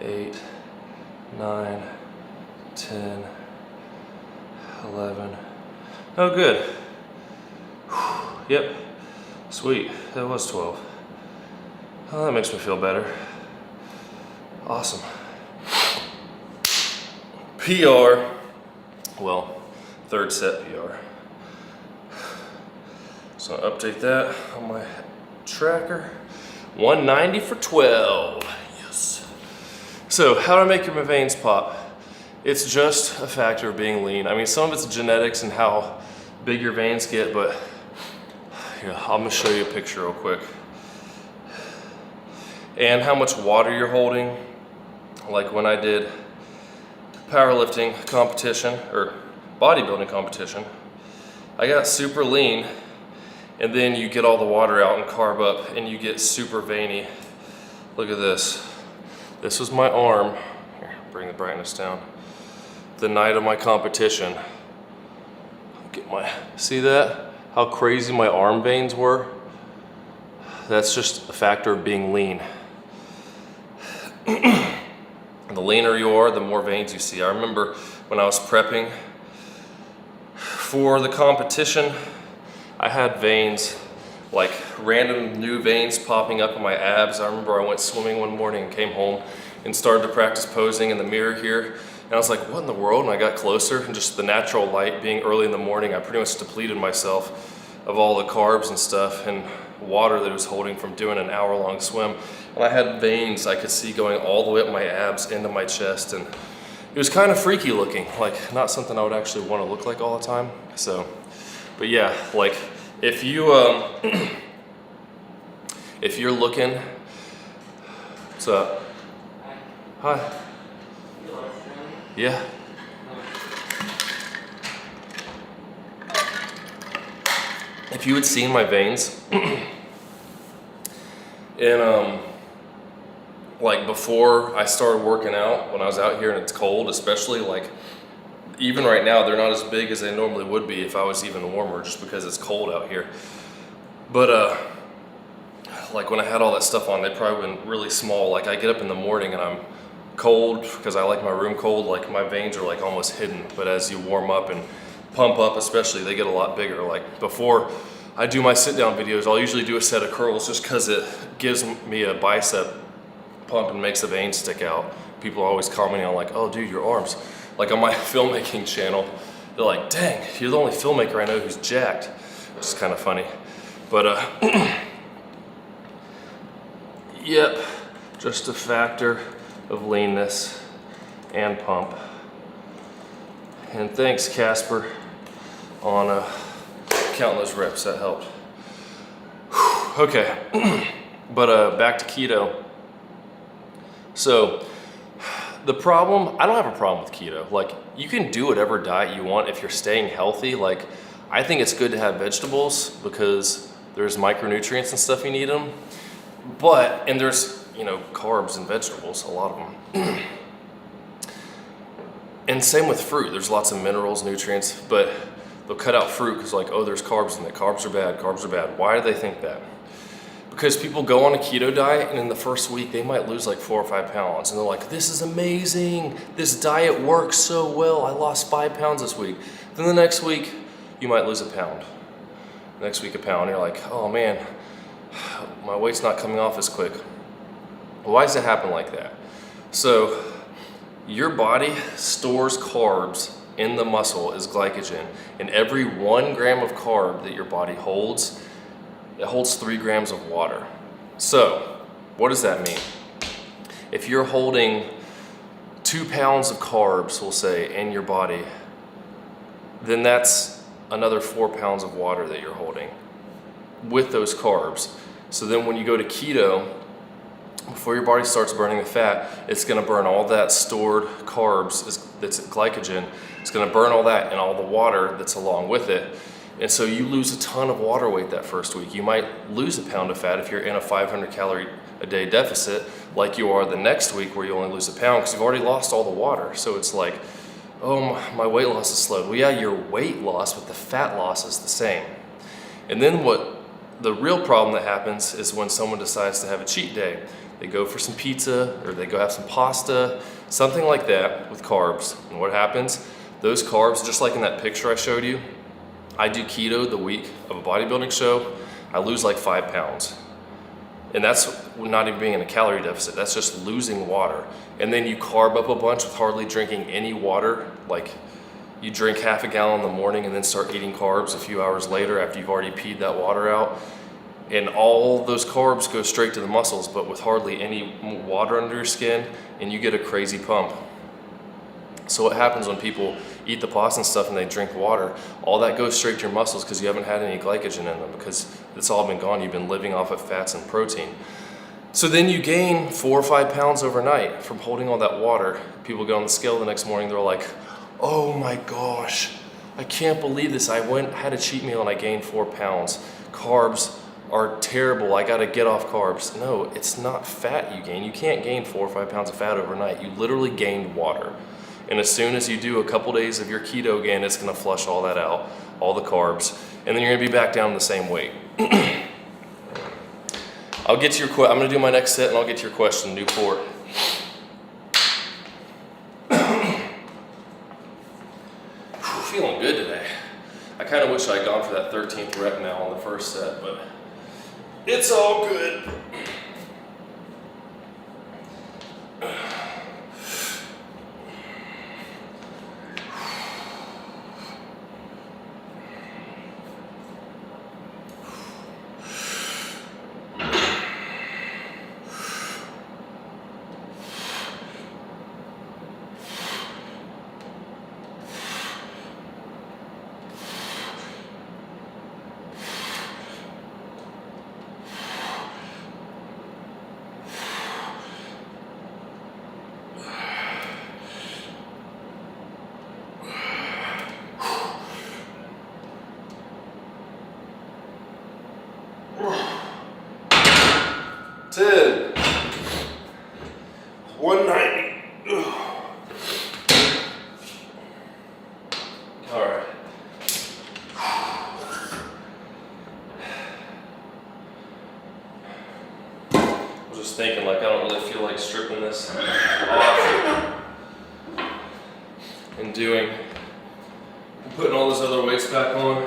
8, 9, 10, 11. Oh, good. Yep. Sweet. That was 12. Oh, that makes me feel better. Awesome. PR. Well, 3rd set PR. So I'll update that on my tracker. 190 for 12. Yes. So how to make your veins pop? It's just a factor of being lean. I mean, some of it's genetics and how big your veins get, but yeah, I'm gonna show you a picture real quick. And how much water you're holding. Like when I did powerlifting competition or bodybuilding competition, I got super lean, and then you get all the water out and carb up and you get super veiny. Look at this. This was my arm. Here, bring the brightness down. The night of my competition. See that? How crazy my arm veins were? That's just a factor of being lean. The leaner you are, the more veins you see. I remember when I was prepping for the competition, I had veins, like random new veins popping up in my abs. I remember I went swimming one morning and came home and started to practice posing in the mirror here. And I was like, what in the world? And I got closer, and just the natural light being early in the morning, I pretty much depleted myself of all the carbs and stuff and water that I was holding from doing an hour-long swim. And I had veins I could see going all the way up my abs into my chest, and it was kind of freaky looking, like not something I would actually want to look like all the time. So, but yeah, like if you if you're looking, what's up? Hi. Yeah. If you had seen my veins, and like before I started working out, when I was out here and it's cold, especially, like even right now, they're not as big as they normally would be if I was even warmer, just because it's cold out here. But like when I had all that stuff on, they probably been really small. Like I get up in the morning and I'm cold because I like my room cold, like my veins are like almost hidden. But as you warm up and pump up especially, they get a lot bigger. Like before I do my sit down videos, I'll usually do a set of curls just because it gives me a bicep pump and makes the veins stick out. People are always commenting on like, oh dude, your arms. Like on my filmmaking channel, they're like, dang, you're the only filmmaker I know who's jacked, which is kind of funny. But yep, just a factor of leanness and pump. And thanks, Casper, on counting those reps. That helped. Whew, okay, but back to keto. So the problem, I don't have a problem with keto. Like you can do whatever diet you want if you're staying healthy. Like I think it's good to have vegetables because there's micronutrients and stuff you need them. But, and there's, you know, carbs in vegetables, a lot of them. And same with fruit. There's lots of minerals, nutrients, but they'll cut out fruit because like, oh, there's carbs in it. Carbs are bad, carbs are bad. Why do they think that? Because people go on a keto diet and in the first week they might lose like 4 or 5 pounds. And they're like, this is amazing. This diet works so well. I lost 5 pounds this week. Then the next week, you might lose a pound. Next week, a pound. You're like, oh man, my weight's not coming off as quick. Why does it happen like that? So your body stores carbs in the muscle as glycogen. And every 1 gram of carb that your body holds, it holds 3 grams of water. So what does that mean? If you're holding 2 pounds of carbs, we'll say, in your body, then that's another 4 pounds of water that you're holding with those carbs. So then when you go to keto, before your body starts burning the fat, it's gonna burn all that stored carbs, that's glycogen. It's gonna burn all that and all the water that's along with it. And so you lose a ton of water weight that first week. You might lose a pound of fat if you're in a 500 calorie a day deficit, like you are the next week where you only lose a pound because you've already lost all the water. So it's like, oh, my weight loss is slowed. Well, yeah, your weight loss, but the fat loss is the same. And then what the real problem that happens is when someone decides to have a cheat day. They go for some pizza or they go have some pasta, something like that with carbs. And what happens? Those carbs, just like in that picture I showed you, I do keto the week of a bodybuilding show, I lose like 5 pounds. And that's not even being in a calorie deficit, that's just losing water. And then you carb up a bunch with hardly drinking any water, like you drink half a gallon in the morning and then start eating carbs a few hours later after you've already peed that water out. And all those carbs go straight to the muscles, but with hardly any water under your skin, and you get a crazy pump. So what happens when people eat the pasta and stuff and they drink water, all that goes straight to your muscles because you haven't had any glycogen in them because it's all been gone. You've been living off of fats and protein. So then you gain 4 or 5 pounds overnight from holding all that water. People get on the scale the next morning, they're like, oh my gosh, I can't believe this. I had a cheat meal and I gained 4 pounds. Carbs are terrible. I gotta get off carbs. No, it's not fat you gain. You can't gain 4 or 5 pounds of fat overnight. You literally gained water. And as soon as you do a couple days of your keto again, it's gonna flush all that out, all the carbs, and then you're gonna be back down the same weight. I'll get to your I'm gonna do my next set and I'll get to your question, Newport. Feeling good today. I kind of wish I had gone for that 13th rep now on the first set, but it's all good. Ten. 190. All right. I was just thinking, like, I don't really feel like stripping this off and putting all those other weights back on.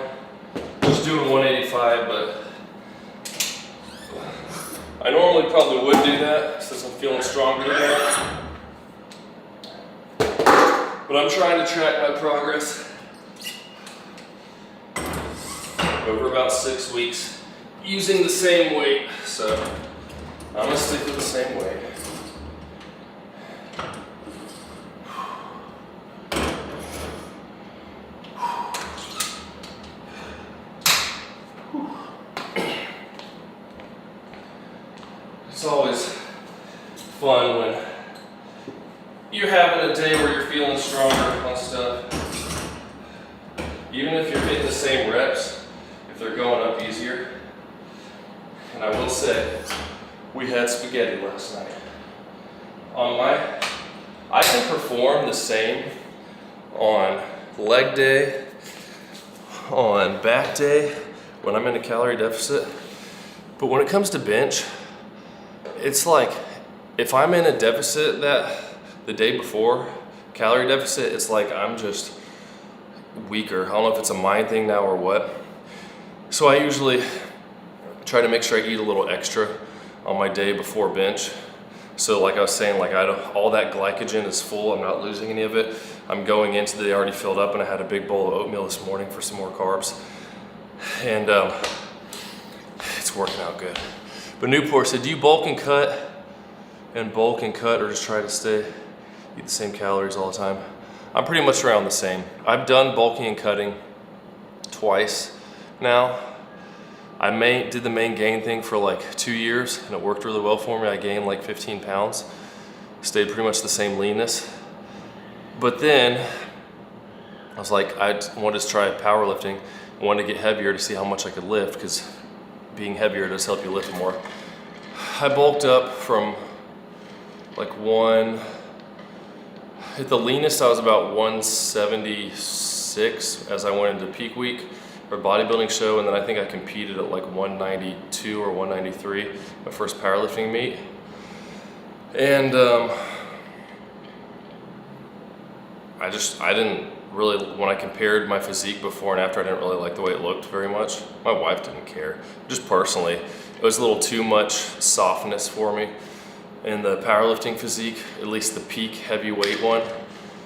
Just doing 185, but I normally probably would do that since I'm feeling stronger today. But I'm trying to track my progress over about 6 weeks using the same weight. So I'm gonna stick with the same weight. It's always fun when you're having a day where you're feeling stronger on stuff. Even if you're hitting the same reps, if they're going up easier. And I will say, we had spaghetti last night. I can perform the same on leg day, on back day, when I'm in a calorie deficit. But when it comes to bench, it's like, if I'm in a deficit the day before, calorie deficit, it's like I'm just weaker. I don't know if it's a mind thing now or what. So I usually try to make sure I eat a little extra on my day before bench. So like I was saying, like all that glycogen is full, I'm not losing any of it. I'm going into the day already filled up, and I had a big bowl of oatmeal this morning for some more carbs. And it's working out good. But Newport said, do you bulk and cut, or just try to eat the same calories all the time? I'm pretty much around the same. I've done bulking and cutting twice now. I did the main gain thing for like 2 years, and it worked really well for me. I gained like 15 pounds, stayed pretty much the same leanness. But then I was like, I wanted to try powerlifting. I wanted to get heavier to see how much I could lift, because being heavier does help you lift more. I bulked up from like at the leanest I was about 176 as I went into peak week or bodybuilding show, and then I think I competed at like 192 or 193, my first powerlifting meet. And I didn't really, when I compared my physique before and after, I didn't really like the way it looked very much. My wife didn't care. Just personally, it was a little too much softness for me in the powerlifting physique, at least the peak heavyweight one.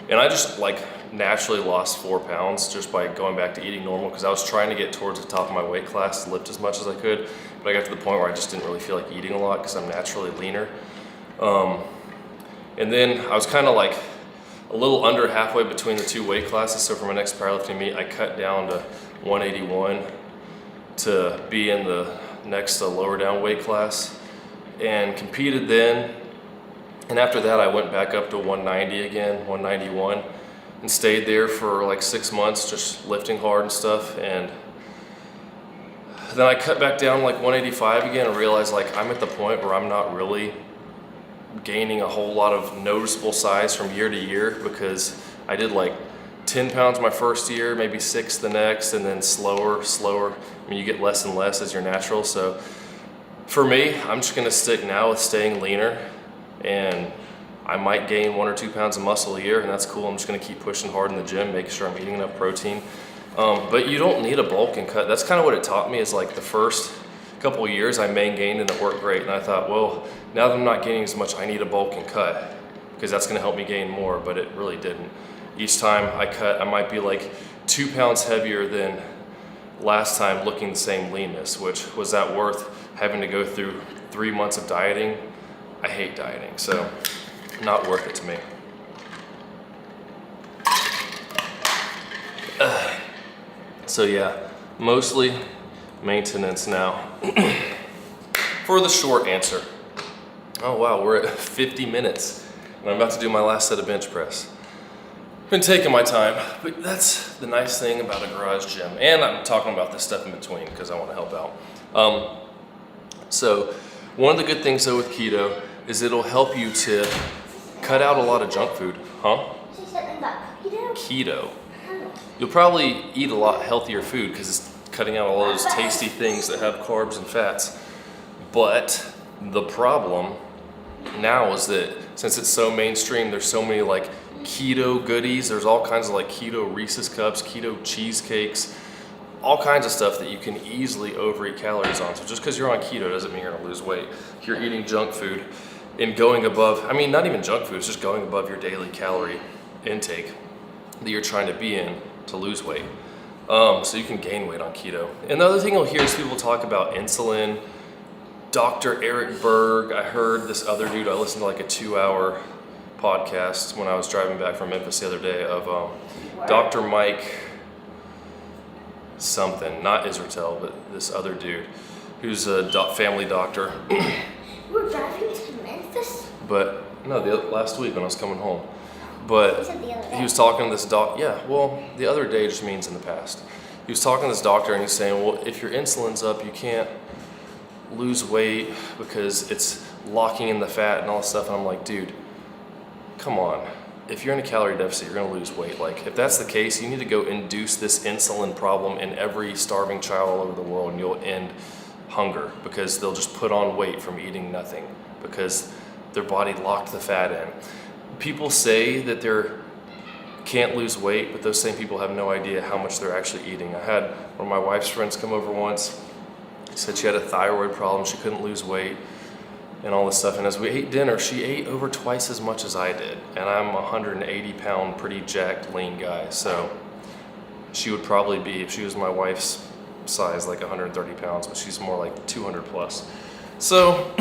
And I just like naturally lost 4 pounds just by going back to eating normal, because I was trying to get towards the top of my weight class to lift as much as I could. But I got to the point where I just didn't really feel like eating a lot because I'm naturally leaner. And then I was kind of like a little under halfway between the two weight classes. So for my next powerlifting meet, I cut down to 181 to be in the next lower down weight class and competed then. And after that, I went back up to 190 again, 191, and stayed there for like 6 months, just lifting hard and stuff. And then I cut back down like 185 again and realized like I'm at the point where I'm not really gaining a whole lot of noticeable size from year to year, because I did like 10 pounds my first year, maybe 6 the next, and then slower. I mean, you get less and less as you're natural. So for me, I'm just gonna stick now with staying leaner, and I might gain 1 or 2 pounds of muscle a year, and that's cool. I'm just gonna keep pushing hard in the gym, making sure I'm eating enough protein. But you don't need a bulk and cut. That's kind of what it taught me, is like the first couple of years I main gained and it worked great. And I thought, well, now that I'm not gaining as much, I need a bulk and cut, because that's gonna help me gain more, but it really didn't. Each time I cut, I might be like 2 pounds heavier than last time, looking the same leanness, which was that worth having to go through 3 months of dieting? I hate dieting, so not worth it to me. So yeah, mostly maintenance now. For the short answer. Oh wow, we're at 50 minutes and I'm about to do my last set of bench press. Been taking my time, but that's the nice thing about a garage gym. And I'm talking about this stuff in between because I want to help out. So one of the good things though with keto is it'll help you to cut out a lot of junk food. Huh? Say something about keto? Keto. You'll probably eat a lot healthier food because it's cutting out all those tasty things that have carbs and fats. But the problem now is that since it's so mainstream, there's so many like keto goodies. There's all kinds of like keto Reese's cups, keto cheesecakes, all kinds of stuff that you can easily overeat calories on. So just because you're on keto doesn't mean you're gonna lose weight. If you're eating junk food and going above, I mean, not even junk food, it's just going above your daily calorie intake that you're trying to be in to lose weight. So you can gain weight on keto. And the other thing you'll hear is people talk about insulin. Dr. Eric Berg, I heard this other dude, I listened to like a 2-hour podcast when I was driving back from Memphis the other day of Dr. Mike something, not Israel, but this other dude who's a family doctor. We're driving to Memphis? But no, last week when I was coming home. But You said the other day. he was talking to this the other day just means in the past. He was talking to this doctor and he's saying, well, if your insulin's up, you can't lose weight because it's locking in the fat and all this stuff. And I'm like, dude, come on. If you're in a calorie deficit, you're gonna lose weight. Like, if that's the case, you need to go induce this insulin problem in every starving child all over the world, and you'll end hunger, because they'll just put on weight from eating nothing because their body locked the fat in. People say that they can't lose weight, but those same people have no idea how much they're actually eating. I had one of my wife's friends come over once. She said she had a thyroid problem, she couldn't lose weight and all this stuff. And as we ate dinner, she ate over twice as much as I did. And I'm a 180 pound, pretty jacked, lean guy. So she would probably be, if she was my wife's size, like 130 pounds, but she's more like 200 plus. So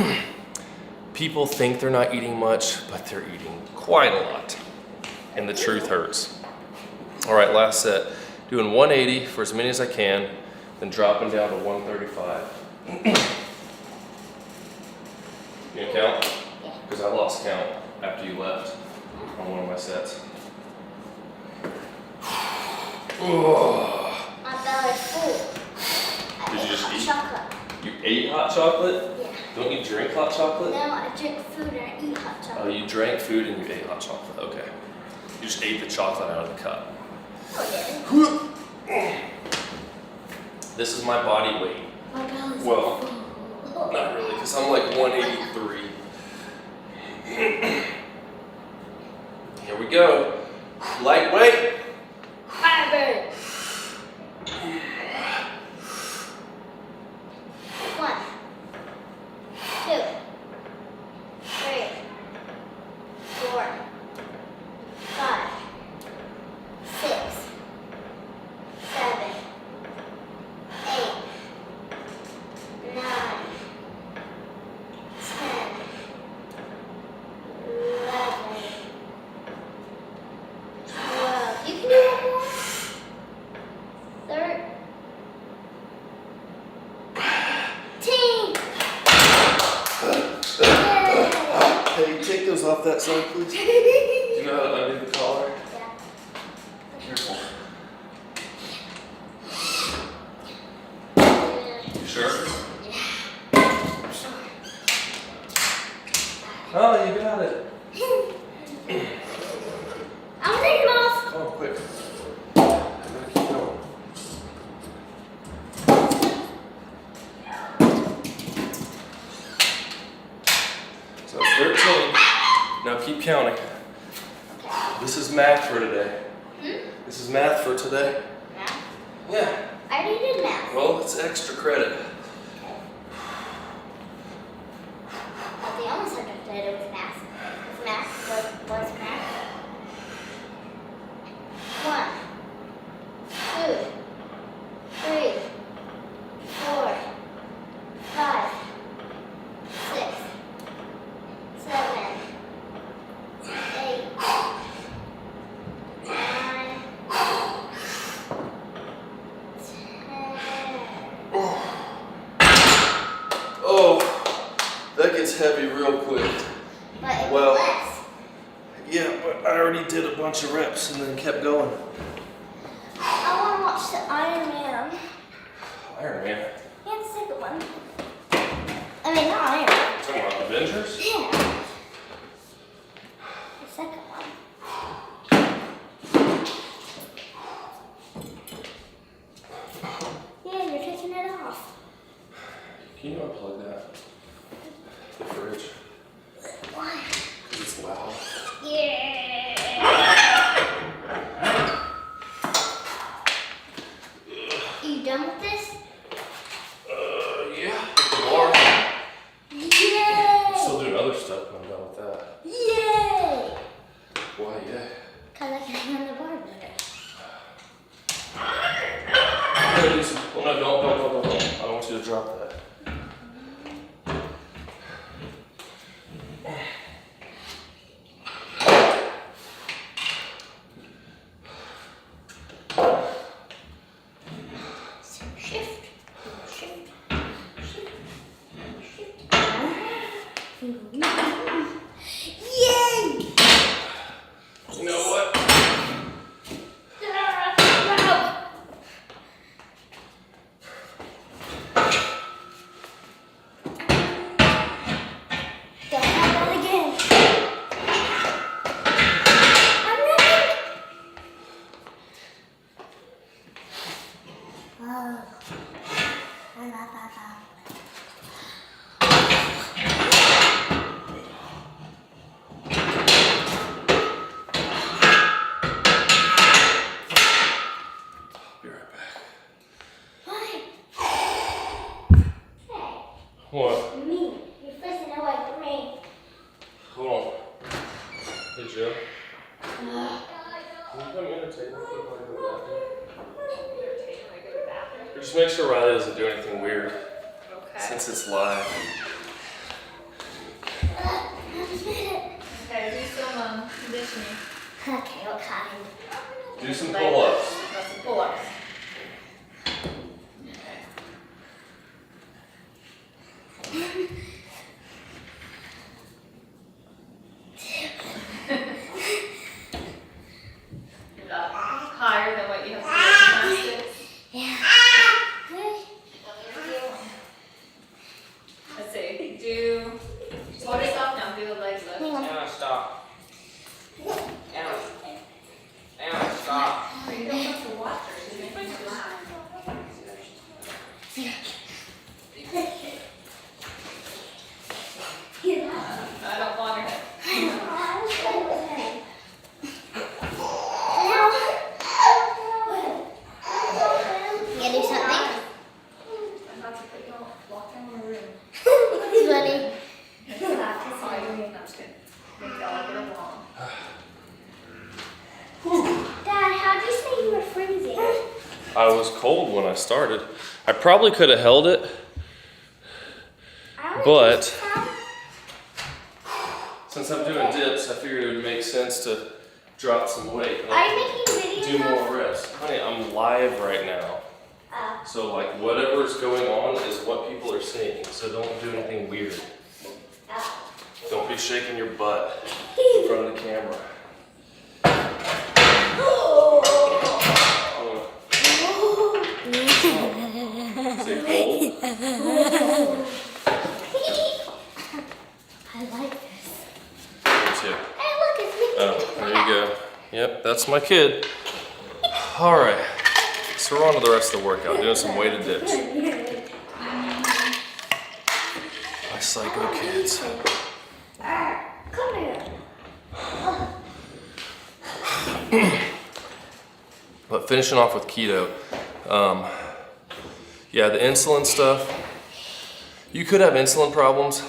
people think they're not eating much, but they're eating quite a lot. And the truth hurts. All right, last set. Doing 180 for as many as I can, then dropping down to 135. You gonna count? Yeah. Because I lost count after you left on one of my sets. Oh. My belly's full. Did you just Hot eat? chocolate. You ate hot chocolate? Yeah. Don't you drink hot chocolate? No, I drink food and I eat hot Oh, chocolate. you drank food and you ate hot chocolate. Okay. You just ate the chocolate out of the cup. Oh, yeah. This is my body weight. My belly's Well, full. not really, because I'm like 183. Here we go. Lightweight. Carnivore. 1, 2, 3, 4, 5, 6, 7, 8, 9, 10, potatoes off that side, please? Do you know how to undo the collar? Yeah. Careful. You sure? I'm sure. Oh, you got it. I'm taking it off. Come on, quick. I gotta keep going. So it's 13. Now keep counting. This is math for today. This is math for today. Math? Yeah. I already did math. Well, it's extra credit. But the only subject I did was math. Was math? Was math? 1, 2, 3, 4, 5, 6, 7, 8, 9, 10. Oh, that gets heavy real quick. But it Well- was less. Yeah, but I already did a bunch of reps and then kept going. I want to watch the Iron Man. Iron Man. Yeah, the second one. I mean, not Iron Man. Talking about Avengers? Yeah. The second one. Yeah, you're taking it off. Can you unplug that? The fridge. Why? Because it's loud. Yeah. Are you done with this? Yeah. With the bar. Yay! I'm still doing other stuff when I'm done with that. Yay! Why, yeah. Because I can handle the bar better. I'm gonna do some. Well, no, don't. I don't want you to drop that. Shift. Shift. Yay! You know what? Don't have that again. I'm ready. Oh. I love that. Be right back. Why? Hey, What? me. You're facing away from me. Hold on. Hey, Joe. Can you come entertain me? Just make sure Riley doesn't do anything weird. Okay. Since it's live. Okay, do some conditioning. Okay, what kind? Do some pull-ups. That's some pull-ups. Higher than what you have to do with gymnastics. Yeah. Let's see. Do hold yourself now. Do the leg lift. Anna, stop. Anna. Anna, stop. You don't have to watch her. She's making you laugh. I don't want her. You do something? I'm about to put you all walk down the room. It's funny. I'm just kidding. Make y'all get along. Dad, how'd you say you were freezing? I was cold when I started. I probably could have held it, but since I'm doing dips, I figured it would make sense to drop some weight. And Are you making videos? do more reps. Honey, I'm live right now. So like whatever's going on is what people are seeing. So don't do anything weird. Don't be be shaking your butt in front of the camera. Say cold. I like this. Me too. Hey, look, it's me. Oh, there you go. Yep, that's my kid. All right, so we're on to the rest of the workout, doing some weighted dips. My psycho kids. Come here. But finishing off with keto, yeah, the insulin stuff, you could have insulin problems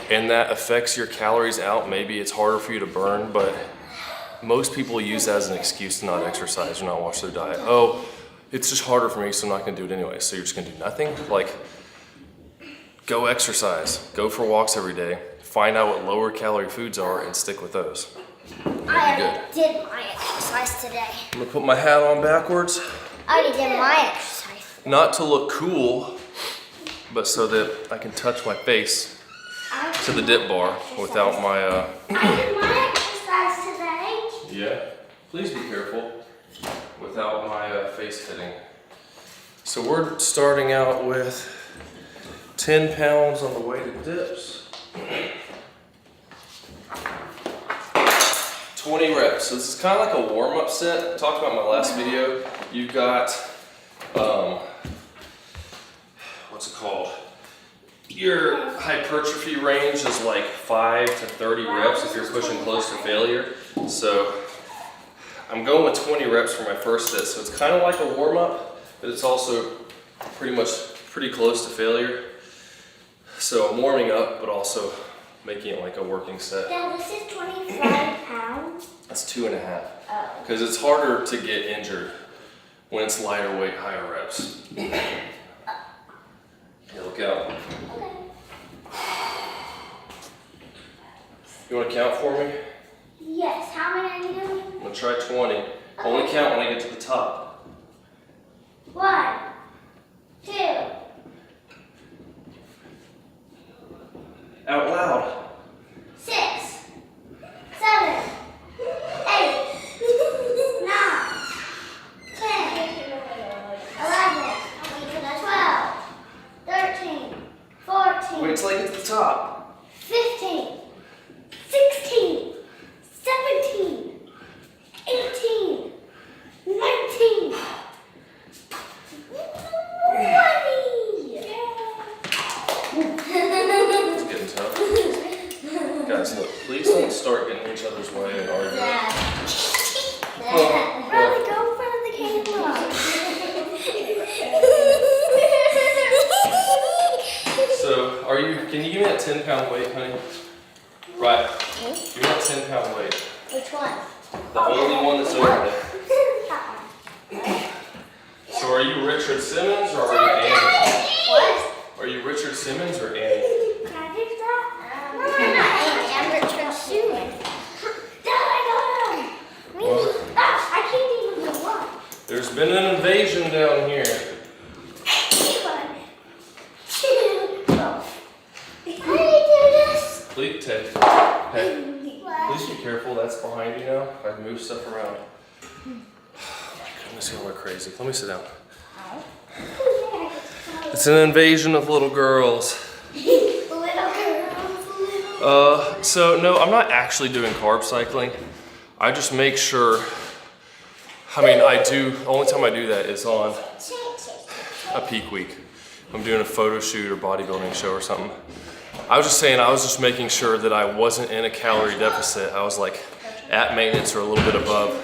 and that affects your calories out. Maybe it's harder for you to burn, but most people use that as an excuse to not exercise or not watch their diet. Oh, it's just harder for me, so I'm not gonna do it anyway. So you're just gonna do nothing? Like, go exercise, go for walks every day, find out what lower calorie foods are and stick with those. I already did my exercise today. I'm gonna put my hat on backwards. I already did my exercise. Not to look cool, but so that I can touch my face to the dip bar without my, I did my exercise today. Yeah, please be careful without my face hitting. So we're starting out with 10 pounds on the weighted dips. 20 reps. So this is kind of like a warm-up set. I talked about in my last video. You've got, what's it called? Your hypertrophy range is like 5 to 30 reps if you're pushing close to failure. So I'm going with 20 reps for my first set. So it's kind of like a warm-up, but it's also pretty close to failure. So I'm warming up, but also making it like a working set. Dad, this is 25 pounds. That's 2.5. Oh. Because it's harder to get injured when it's lighter weight, higher reps. Yeah, look out. Okay. You want to count for me? Yes, how many are you doing? I'm going to try 20. Only count when I get to the top. 1, 2. Out loud. 6, 7, 8, 9, 10, 11, 12, 13, 14, Wait till I get to the top. 15, 16, 17, 18, 19, 20. It's getting tough. Guys, look, please don't start getting in each other's way and arguing. Dad. Oh. Riley, go in front of the camera. So, can you give me that 10-pound weight, honey? Right. Give me that 10-pound weight. Which one? The only one that's over there. That one. So are you Richard Simmons or are you Andy? What? Are you Richard Simmons or Andy? Can I fix that? No, I'm Richard Simmons. Dad, I got him. Me? I can't even do one. There's been an invasion down here. 1, 2, 3. How do you do this? Please, Ted. Hey, please be careful. That's behind you now. I move stuff around. Oh my goodness, y'all are crazy. Let me sit down. It's an invasion of little girls. So no, I'm not actually doing carb cycling. I just make sure, the only time I do that is on a peak week. I'm doing a photo shoot or bodybuilding show or something. I was just making sure that I wasn't in a calorie deficit. I was like at maintenance or a little bit above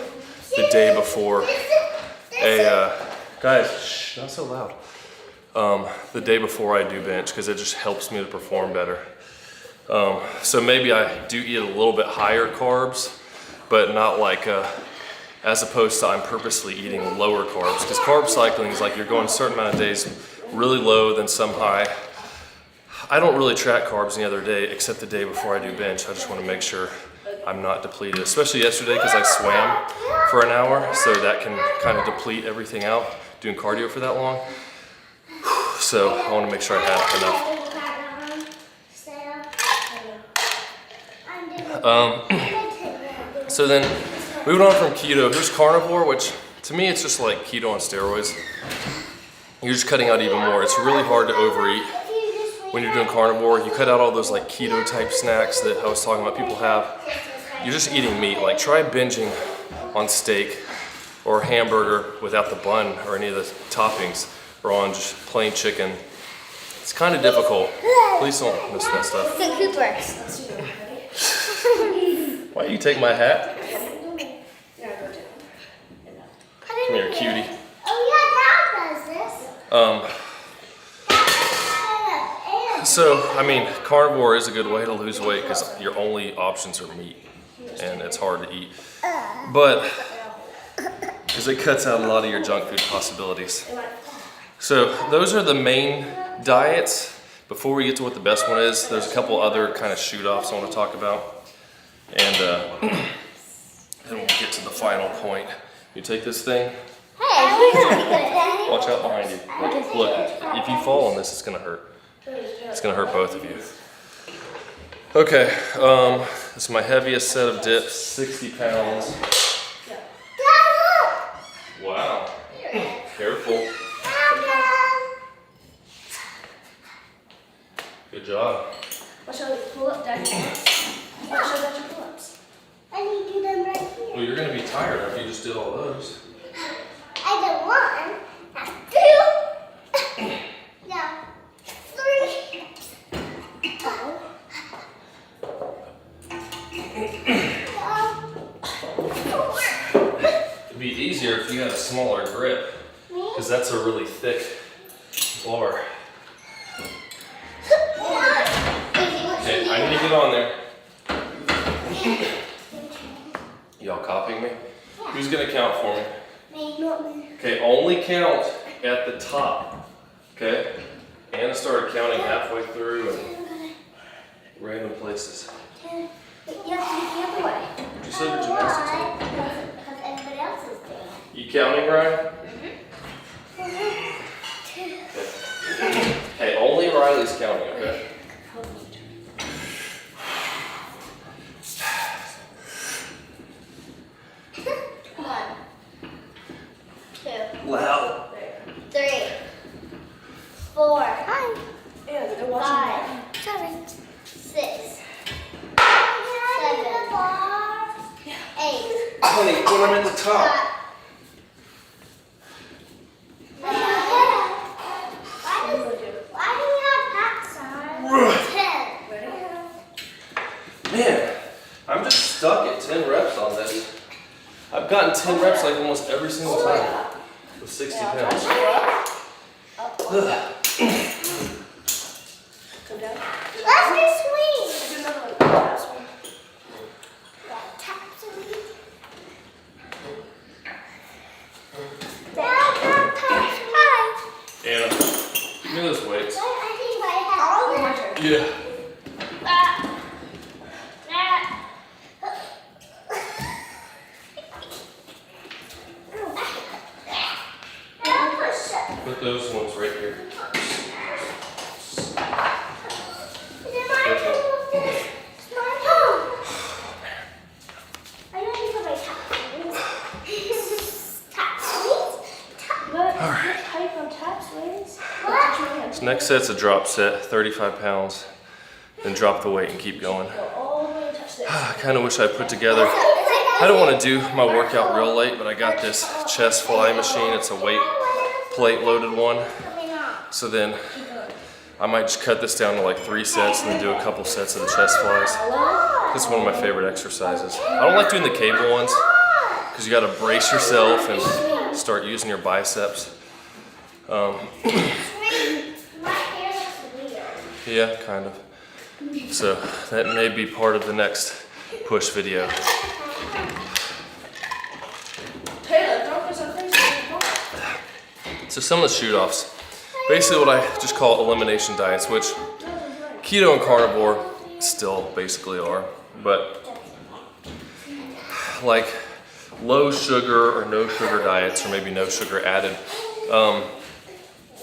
the day before guys, shh, not so loud. The day before I do bench, because it just helps me to perform better. So maybe I do eat a little bit higher carbs, but not like, as opposed to I'm purposely eating lower carbs, because carb cycling is like you're going a certain amount of days really low, then some high. I don't really track carbs any other day except the day before I do bench. I just want to make sure I'm not depleted, especially yesterday because I swam for an hour, so that can kind of deplete everything out doing cardio for that long. So I want to make sure I have enough. So then moving on from keto, here's carnivore, which to me it's just like keto on steroids. You're just cutting out even more. It's really hard to overeat when you're doing carnivore. You cut out all those like keto type snacks that I was talking about people have. You're just eating meat. Like try binging on steak or hamburger without the bun or any of the toppings, or on just plain chicken. It's kind of difficult. Please don't miss that stuff. Cooper. Why you take my hat? Come here, cutie. Oh yeah, Dad does this. So, I mean, carnivore is a good way to lose weight because your only options are meat, and it's hard to eat. But, because it cuts out a lot of your junk food possibilities. So, those are the main diets. Before we get to what the best one is, there's a couple other kind of shoot-offs I want to talk about. And then we'll get to the final point. You take this thing. Hey, Watch out behind you. Look, if you fall on this, it's gonna hurt. It's gonna hurt both of you. Okay, this is my heaviest set of dips, 60 pounds. Wow, careful. Good job. I'll show you pull-up, Daddy. I'll show you your pull-ups. I need to do them right here. Well, you're gonna be tired if you just did all those. I did one, that's two, no, three. It'd be easier if you had a smaller grip, because that's a really thick bar. Okay, I need to get on there. Y'all copying me? Who's gonna count for me? Me, not me. Okay, only count at the top. Okay? Anna started counting halfway through and random places. You have to be careful. Did you say your gymnastics? Why? Because everybody else is doing it. You counting, Ryan? Okay. Hey, only Riley's counting, okay? One, two, Loud. 3, 4, Yeah, they're watching 5, 6, 7, 8. Honey, put them in the top. Why do you have hats on? 10. Man, I'm just stuck at 10 reps on this. I've gotten 10 reps like almost every single time with 60 pounds. Come down. Let's do swings. Do another one. Last one. Tap swing. Tap, tap, tap, swing. Anna, give me those weights. I think I have all of them. Yeah. Put those ones right here. This next set's a drop set, 35 pounds. Then drop the weight and keep going. I kind of wish I put together. I don't want to do my workout real late, but I got this chest fly machine. It's a weight plate loaded one. So then I might just cut this down to like 3 sets and then do a couple sets of the chest flies. This is one of my favorite exercises. I don't like doing the cable ones because you got to brace yourself and start using your biceps. Yeah, kind of. So that may be part of the next push video. So some of the shoot-offs, basically what I just call elimination diets, which keto and carnivore still basically are, but like low sugar or no sugar diets, or maybe no sugar added,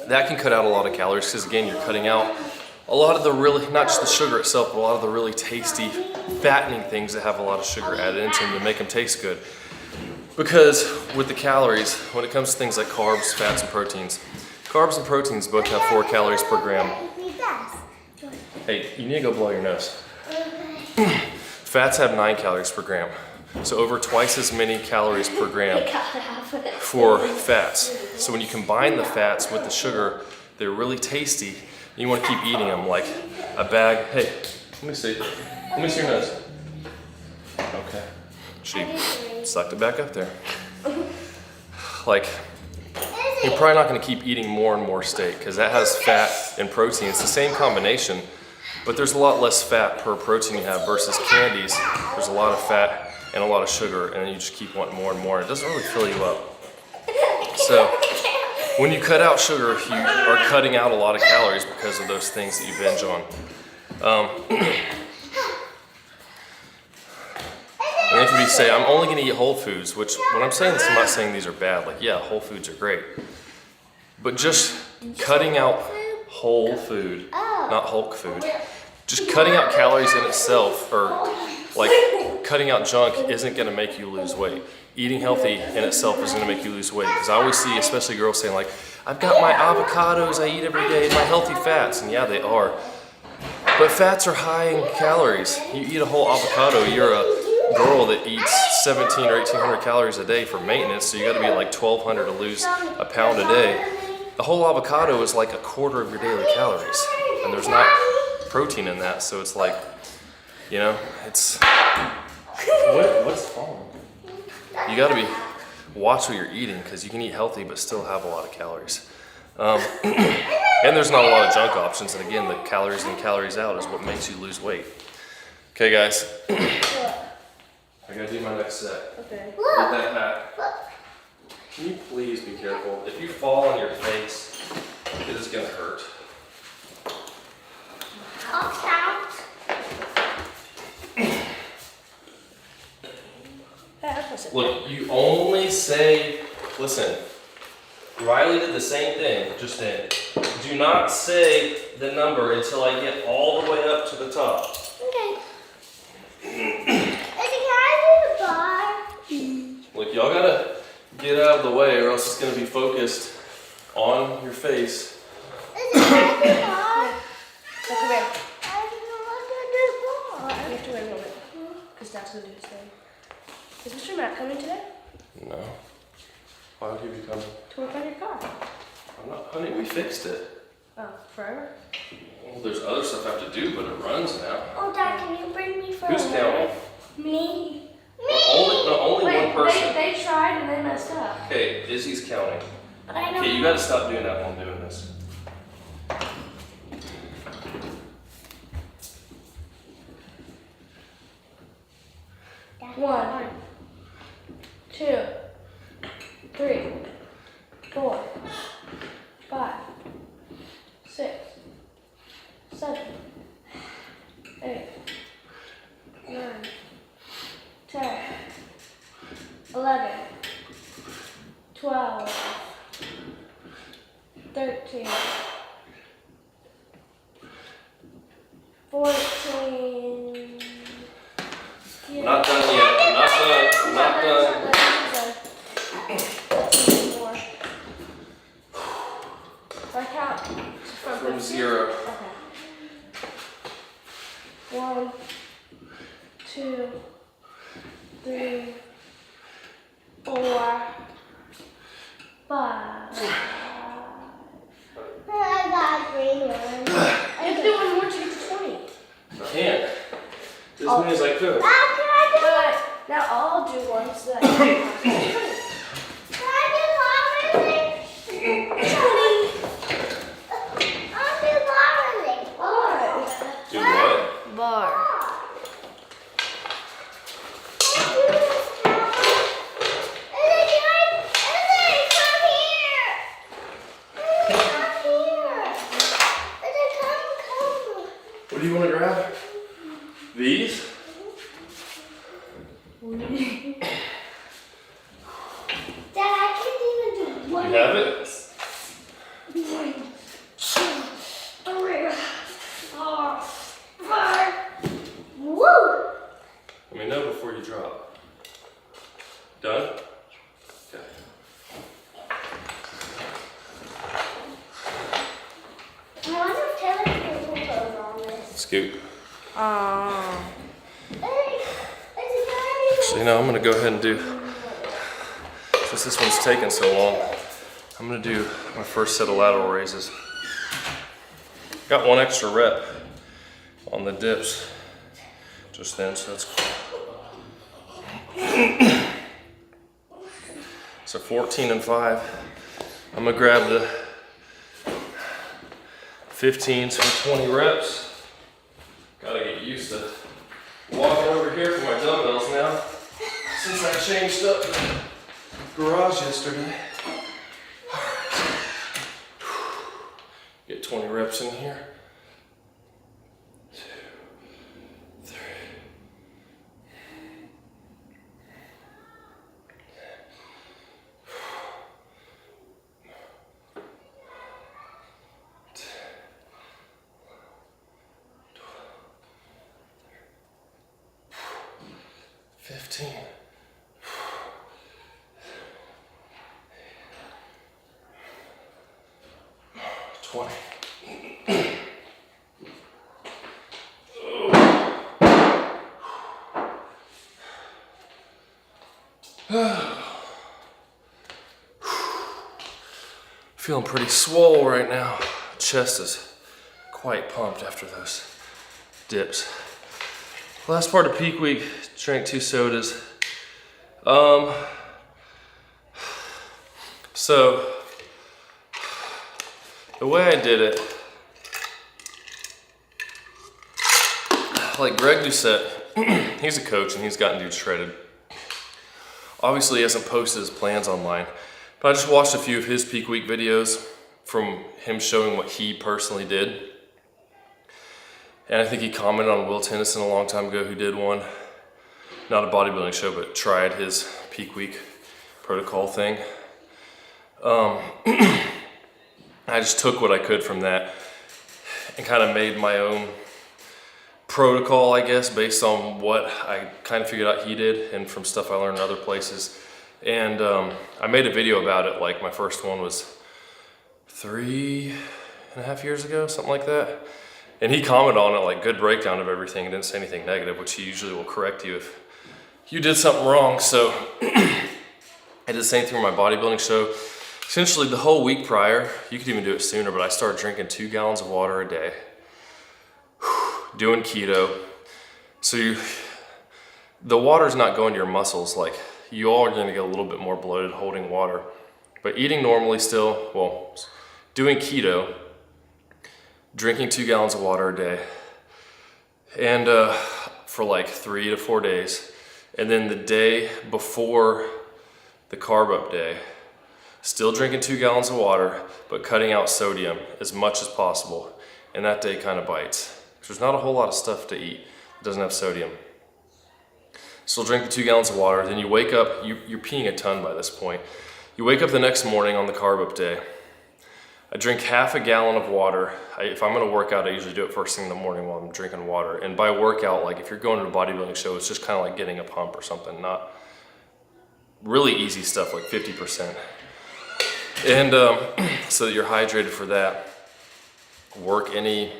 that can cut out a lot of calories because again, you're cutting out a lot of the really, not just the sugar itself, but a lot of the really tasty, fattening things that have a lot of sugar added into them to make them taste good. Because with the calories, when it comes to things like carbs, fats, and proteins both have 4 calories per gram. Hey, you need to go blow your nose. Fats have 9 calories per gram. So over twice as many calories per gram for fats. So when you combine the fats with the sugar, they're really tasty. You want to keep eating them like a bag. Hey, let me see. Let me see your nose. Okay. She sucked it back up there. Like, you're probably not going to keep eating more and more steak because that has fat and protein. It's the same combination, but there's a lot less fat per protein you have versus candies. There's a lot of fat and a lot of sugar, and you just keep wanting more and more. It doesn't really fill you up. So when you cut out sugar, you are cutting out a lot of calories because of those things that you binge on. And if you say, I'm only going to eat whole foods, which when I'm saying this, I'm not saying these are bad. Like, yeah, whole foods are great. But just cutting out whole food, not Hulk food, just cutting out calories in itself, or like cutting out junk, isn't going to make you lose weight. Eating healthy in itself is going to make you lose weight. Because I always see, especially girls saying like, I've got my avocados I eat every day, my healthy fats. And yeah, they are. But fats are high in calories. You eat a whole avocado, you're a girl that eats 17 or 1800 calories a day for maintenance, so you got to be like 1200 to lose a pound a day. A whole avocado is like a quarter of your daily calories, and there's not protein in that, so it's like, you know, it's what's falling? You got to watch what you're eating, because you can eat healthy but still have a lot of calories. And there's not a lot of junk options, and again, the calories in, calories out is what makes you lose weight. Okay, guys. I gotta do my next set. Okay. With that hat. Can you please be careful? If you fall on your face, it is gonna hurt. I'll count. Look, you only say, listen, Riley did the same thing just then. Do not say the number until I get all the way up to the top. Okay. Look, y'all gotta get out of the way or else it's gonna be focused on your face. Is it like a bar? Come here. I don't know what to do. You have to wait a moment, because Dad's gonna do his thing. Is Mr. Matt coming today? No. Why would he be coming? To work on your car. I'm not, honey, we fixed it. Oh, forever? Well, there's other stuff I have to do, but it runs now. Oh, Dad, can you bring me for Who's a counting? Me. Only one person. They tried and they messed up. Okay, Izzy's counting. But I know. Okay, you gotta stop doing that while I'm doing this. One, 2, 3, 4, 5, 6, 7, 8, 9, 10, 11, 12, 13, 14. I'm not done yet. I'm not done. I'm not done. I count From 0. Okay. 1, 2, 3, 4, 5. I got green one. I have to do one more to get to 20. I can't. As many as I could. How can I do But now I'll do one so that you can Can I do lottery? 20. I'll do lottery. Do what? Bar. What do you want to grab? These? Dad, I can't even do You one. have it? 1, 2, 3, 4, Scoot. Aww. Actually, no, I'm gonna go ahead and do, since this one's taking so long, I'm gonna do my first set of lateral raises. Got one extra rep on the dips just then, so that's cool. So 14 and 5. I'm gonna grab the 15s for 20 reps. Gotta get used to walking over here for my dumbbells now, since I changed up the garage yesterday. Get 20 reps in here. 2, 3. 15. 20. Feeling pretty swole right now. Chest is quite pumped after those dips. Last part of peak week, drank 2 sodas. So the way I did it, like Greg Doucette, he's a coach and he's gotten dudes shredded. Obviously he hasn't posted his plans online, but I just watched a few of his peak week videos from him showing what he personally did. And I think he commented on Will Tennyson a long time ago who did one, not a bodybuilding show, but tried his peak week protocol thing. I just took what I could from that and kind of made my own protocol, I guess, based on what I kind of figured out he did and from stuff I learned in other places. And I made a video about it, like my first one was 3.5 years ago, something like that. And he commented on it, like good breakdown of everything, and didn't say anything negative, which he usually will correct you if you did something wrong. So I did the same thing with my bodybuilding show. Essentially the whole week prior, you could even do it sooner, but I started drinking 2 gallons of water a day, doing keto. So the water's not going to your muscles. Like you all are gonna get a little bit more bloated holding water, but eating normally still, well, doing keto, drinking 2 gallons of water a day, and for like 3 to 4 days. And then the day before the carb up day, still drinking 2 gallons of water, but cutting out sodium as much as possible. And that day kind of bites. There's not a whole lot of stuff to eat that doesn't have sodium. Still drink the 2 gallons of water, then you wake up, you're peeing a ton by this point. You wake up the next morning on the carb up day. I drink half a gallon of water. If I'm gonna work out, I usually do it first thing in the morning while I'm drinking water. And by workout, like if you're going to a bodybuilding show, it's just kind of like getting a pump or something, not really easy stuff like 50%. And so that you're hydrated for that. Work any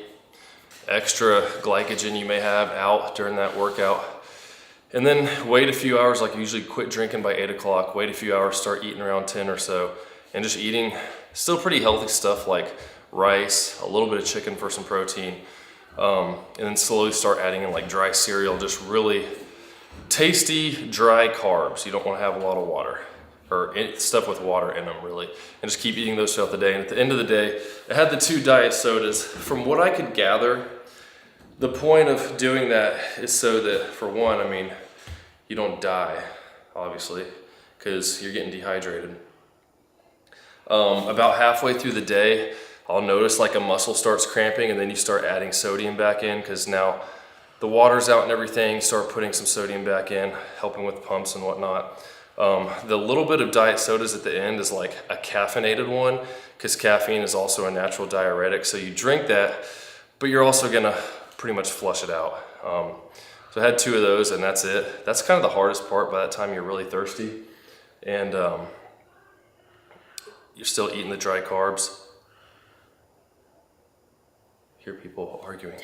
extra glycogen you may have out during that workout. And then wait a few hours, like usually quit drinking by 8 o'clock, wait a few hours, start eating around 10 or so, and just eating still pretty healthy stuff like rice, a little bit of chicken for some protein, and then slowly start adding in like dry cereal, just really tasty, dry carbs. You don't want to have a lot of water, or stuff with water in them really, and just keep eating those throughout the day. And at the end of the day, I had the 2 diet sodas. From what I could gather, the point of doing that is so that, for one, I mean, you don't die, obviously, because you're getting dehydrated. About halfway through the day, I'll notice like a muscle starts cramping, and then you start adding sodium back in because now the water's out and everything, start putting some sodium back in, helping with pumps and whatnot. The little bit of diet sodas at the end is like a caffeinated one because caffeine is also a natural diuretic. So you drink that, but you're also gonna pretty much flush it out. So I had 2 of those and that's it. That's kind of the hardest part by that time you're really thirsty. And you're still eating the dry carbs. Hear people arguing.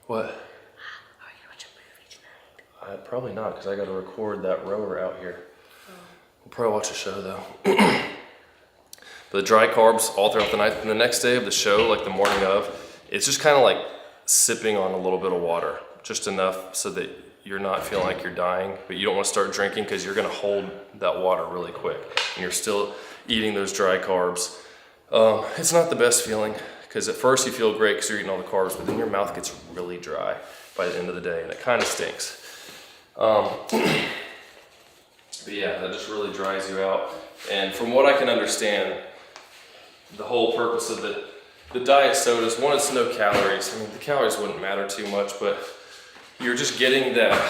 What? Are we gonna watch a movie tonight? Probably not, because I got to record that rower out here. We'll probably watch a show though. But the dry carbs all throughout the night. And the next day of the show, like the morning of, it's just kind of like sipping on a little bit of water, just enough so that you're not feeling like you're dying, but you don't want to start drinking because you're going to hold that water really quick. And you're still eating those dry carbs. It's not the best feeling because at first you feel great because you're eating all the carbs, but then your mouth gets really dry by the end of the day and it kind of stinks. But yeah, that just really dries you out. And from what I can understand, the whole purpose of the diet sodas, one, it's no calories. I mean, the calories wouldn't matter too much, but you're just getting that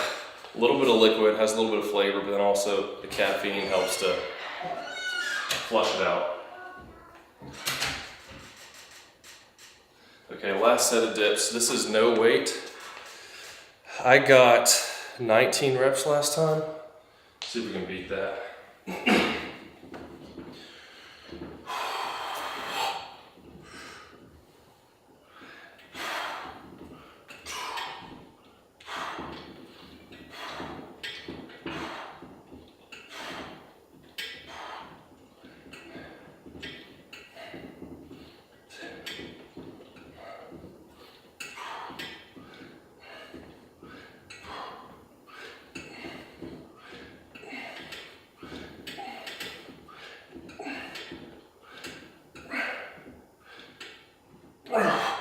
little bit of liquid, has a little bit of flavor, but then also the caffeine helps to flush it out. Okay, last set of dips. This is no weight. I got 19 reps last time. See if we can beat that.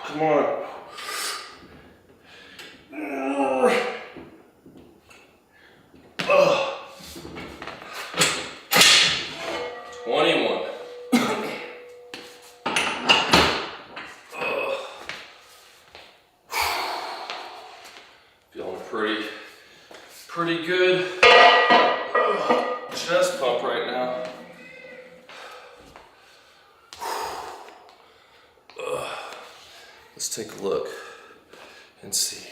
Come on. 21. Feeling pretty good. Chest pump right now. Let's take a look and see.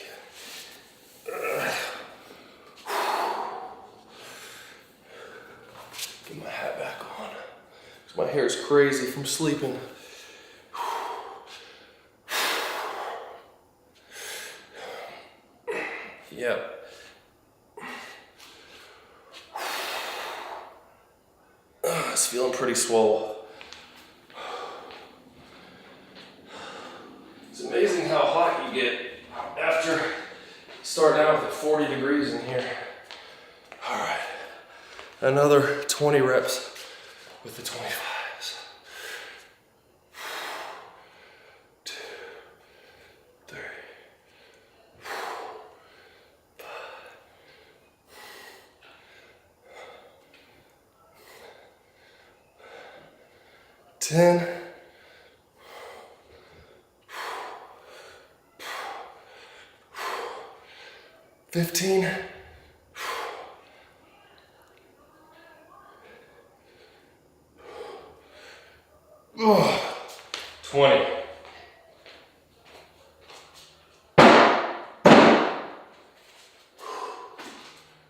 Get my hat back on. 'Cause my hair's crazy from sleeping. Yep. It's feeling pretty swole. It's amazing how hot you get after starting out with 40 degrees in here. All right, another 20 reps with the 25s. 2, 3, 5, 10. 15. 20.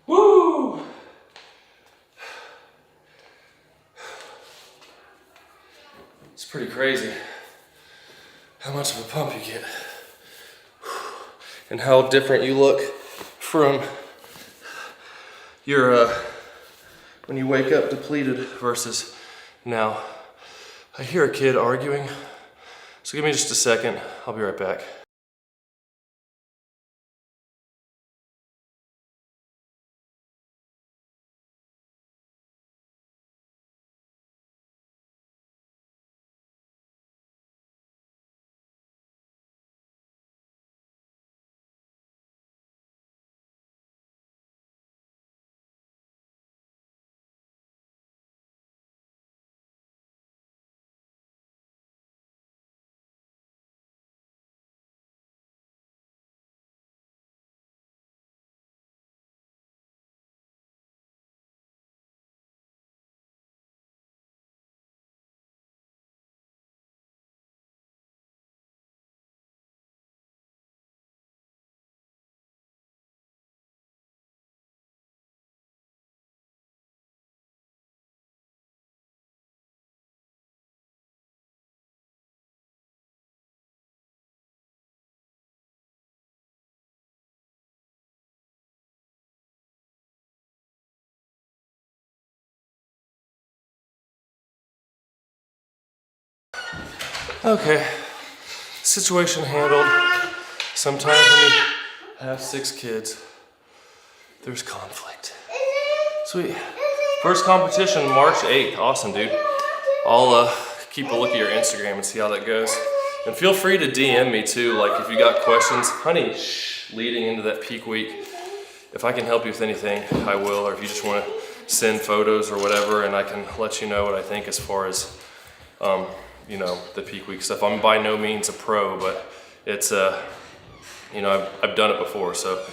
Woo! It's pretty crazy how much of a pump you get and how different you look from your when you wake up depleted versus now. I hear a kid arguing, so give me just a second. I'll be right back. Okay, situation handled. Sometimes when you have 6 kids, there's conflict. Sweet. First competition, March 8th. Awesome, dude. I'll keep a look at your Instagram and see how that goes. And feel free to DM me too, like if you got questions. Honey, leading into that peak week, if I can help you with anything, I will. Or if you just want to send photos or whatever, and I can let you know what I think as far as, you know, the peak week stuff. I'm by no means a pro, but it's, you know, I've done it before, so,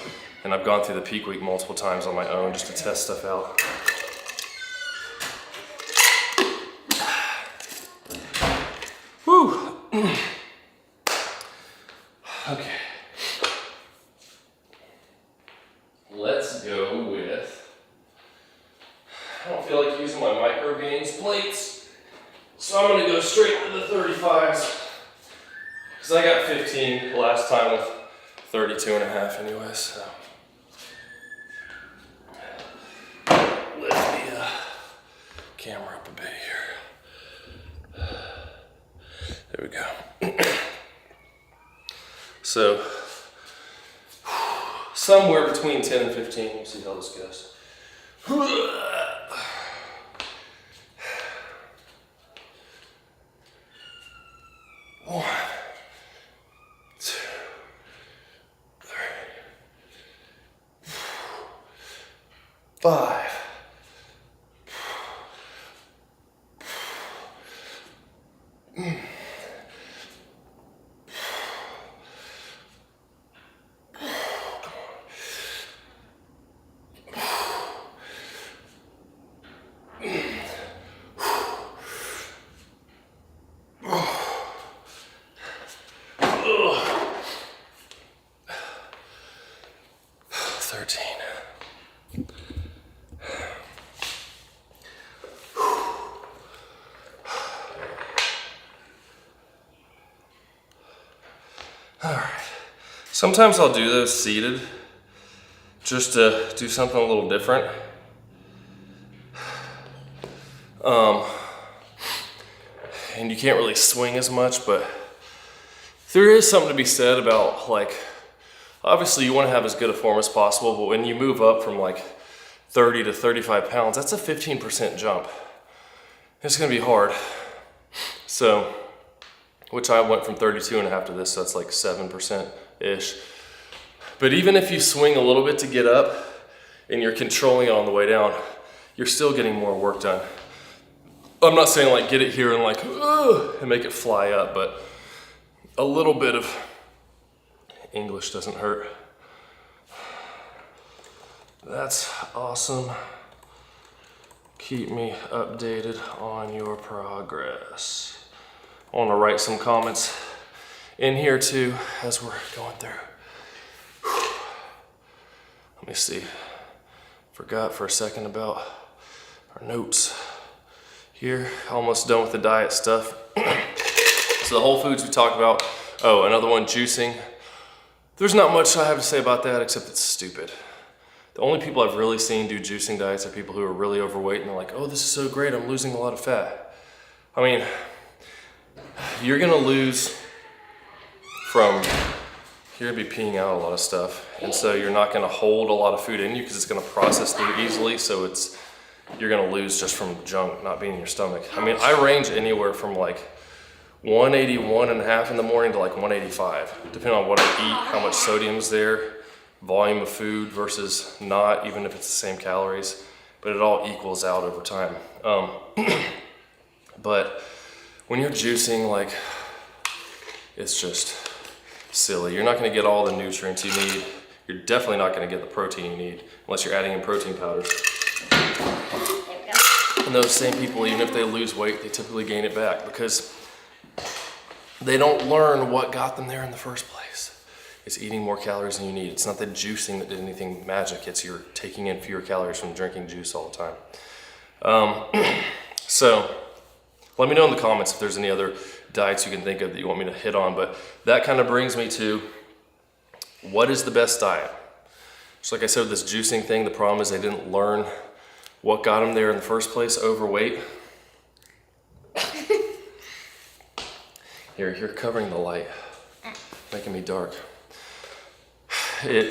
and I've gone through the peak week multiple times on my own just to test stuff out. Whew. Okay. Let's go with, I don't feel like using my micro gains plates, so I'm gonna go straight to the 35s. Because I got 15 last time with 32 and a half anyway, so. Lift the camera up a bit here. There we go. So, somewhere between 10 and 15, we'll see how this goes. 1, 2, 3, 5. All right. Sometimes I'll do those seated just to do something a little different. And you can't really swing as much, but there is something to be said about, like, obviously you want to have as good a form as possible, but when you move up from like 30 to 35 pounds, that's a 15% jump. It's gonna be hard. So, which I went from 32 and a half to this, so that's like 7%-ish. But even if you swing a little bit to get up and you're controlling it on the way down, you're still getting more work done. I'm not saying like get it here and like, and make it fly up, but a little bit of English doesn't hurt. That's awesome. Keep me updated on your progress. I want to write some comments in here too as we're going through. Let me see. Forgot for a second about our notes. Here, almost done with the diet stuff. So the whole foods we talked about. Oh, another one, juicing. There's not much I have to say about that except it's stupid. The only people I've really seen do juicing diets are people who are really overweight and they're like, oh, this is so great, I'm losing a lot of fat. I mean, you're gonna lose from, you're gonna be peeing out a lot of stuff. And so you're not gonna hold a lot of food in you because it's gonna process through easily. So you're gonna lose just from junk not being in your stomach. I mean, I range anywhere from like 181 and a half in the morning to like 185, depending on what I eat, how much sodium's there, volume of food versus not, even if it's the same calories, but it all equals out over time. But when you're juicing, like, it's just silly. You're not gonna get all the nutrients you need. You're definitely not gonna get the protein you need unless you're adding in protein powders. And those same people, even if they lose weight, they typically gain it back because they don't learn what got them there in the first place. It's eating more calories than you need. It's not the juicing that did anything magic. It's you're taking in fewer calories from drinking juice all the time. So let me know in the comments if there's any other diets you can think of that you want me to hit on. But that kind of brings me to what is the best diet? Just like I said with this juicing thing, the problem is they didn't learn what got them there in the first place, overweight. Here, you're covering the light, making me dark. You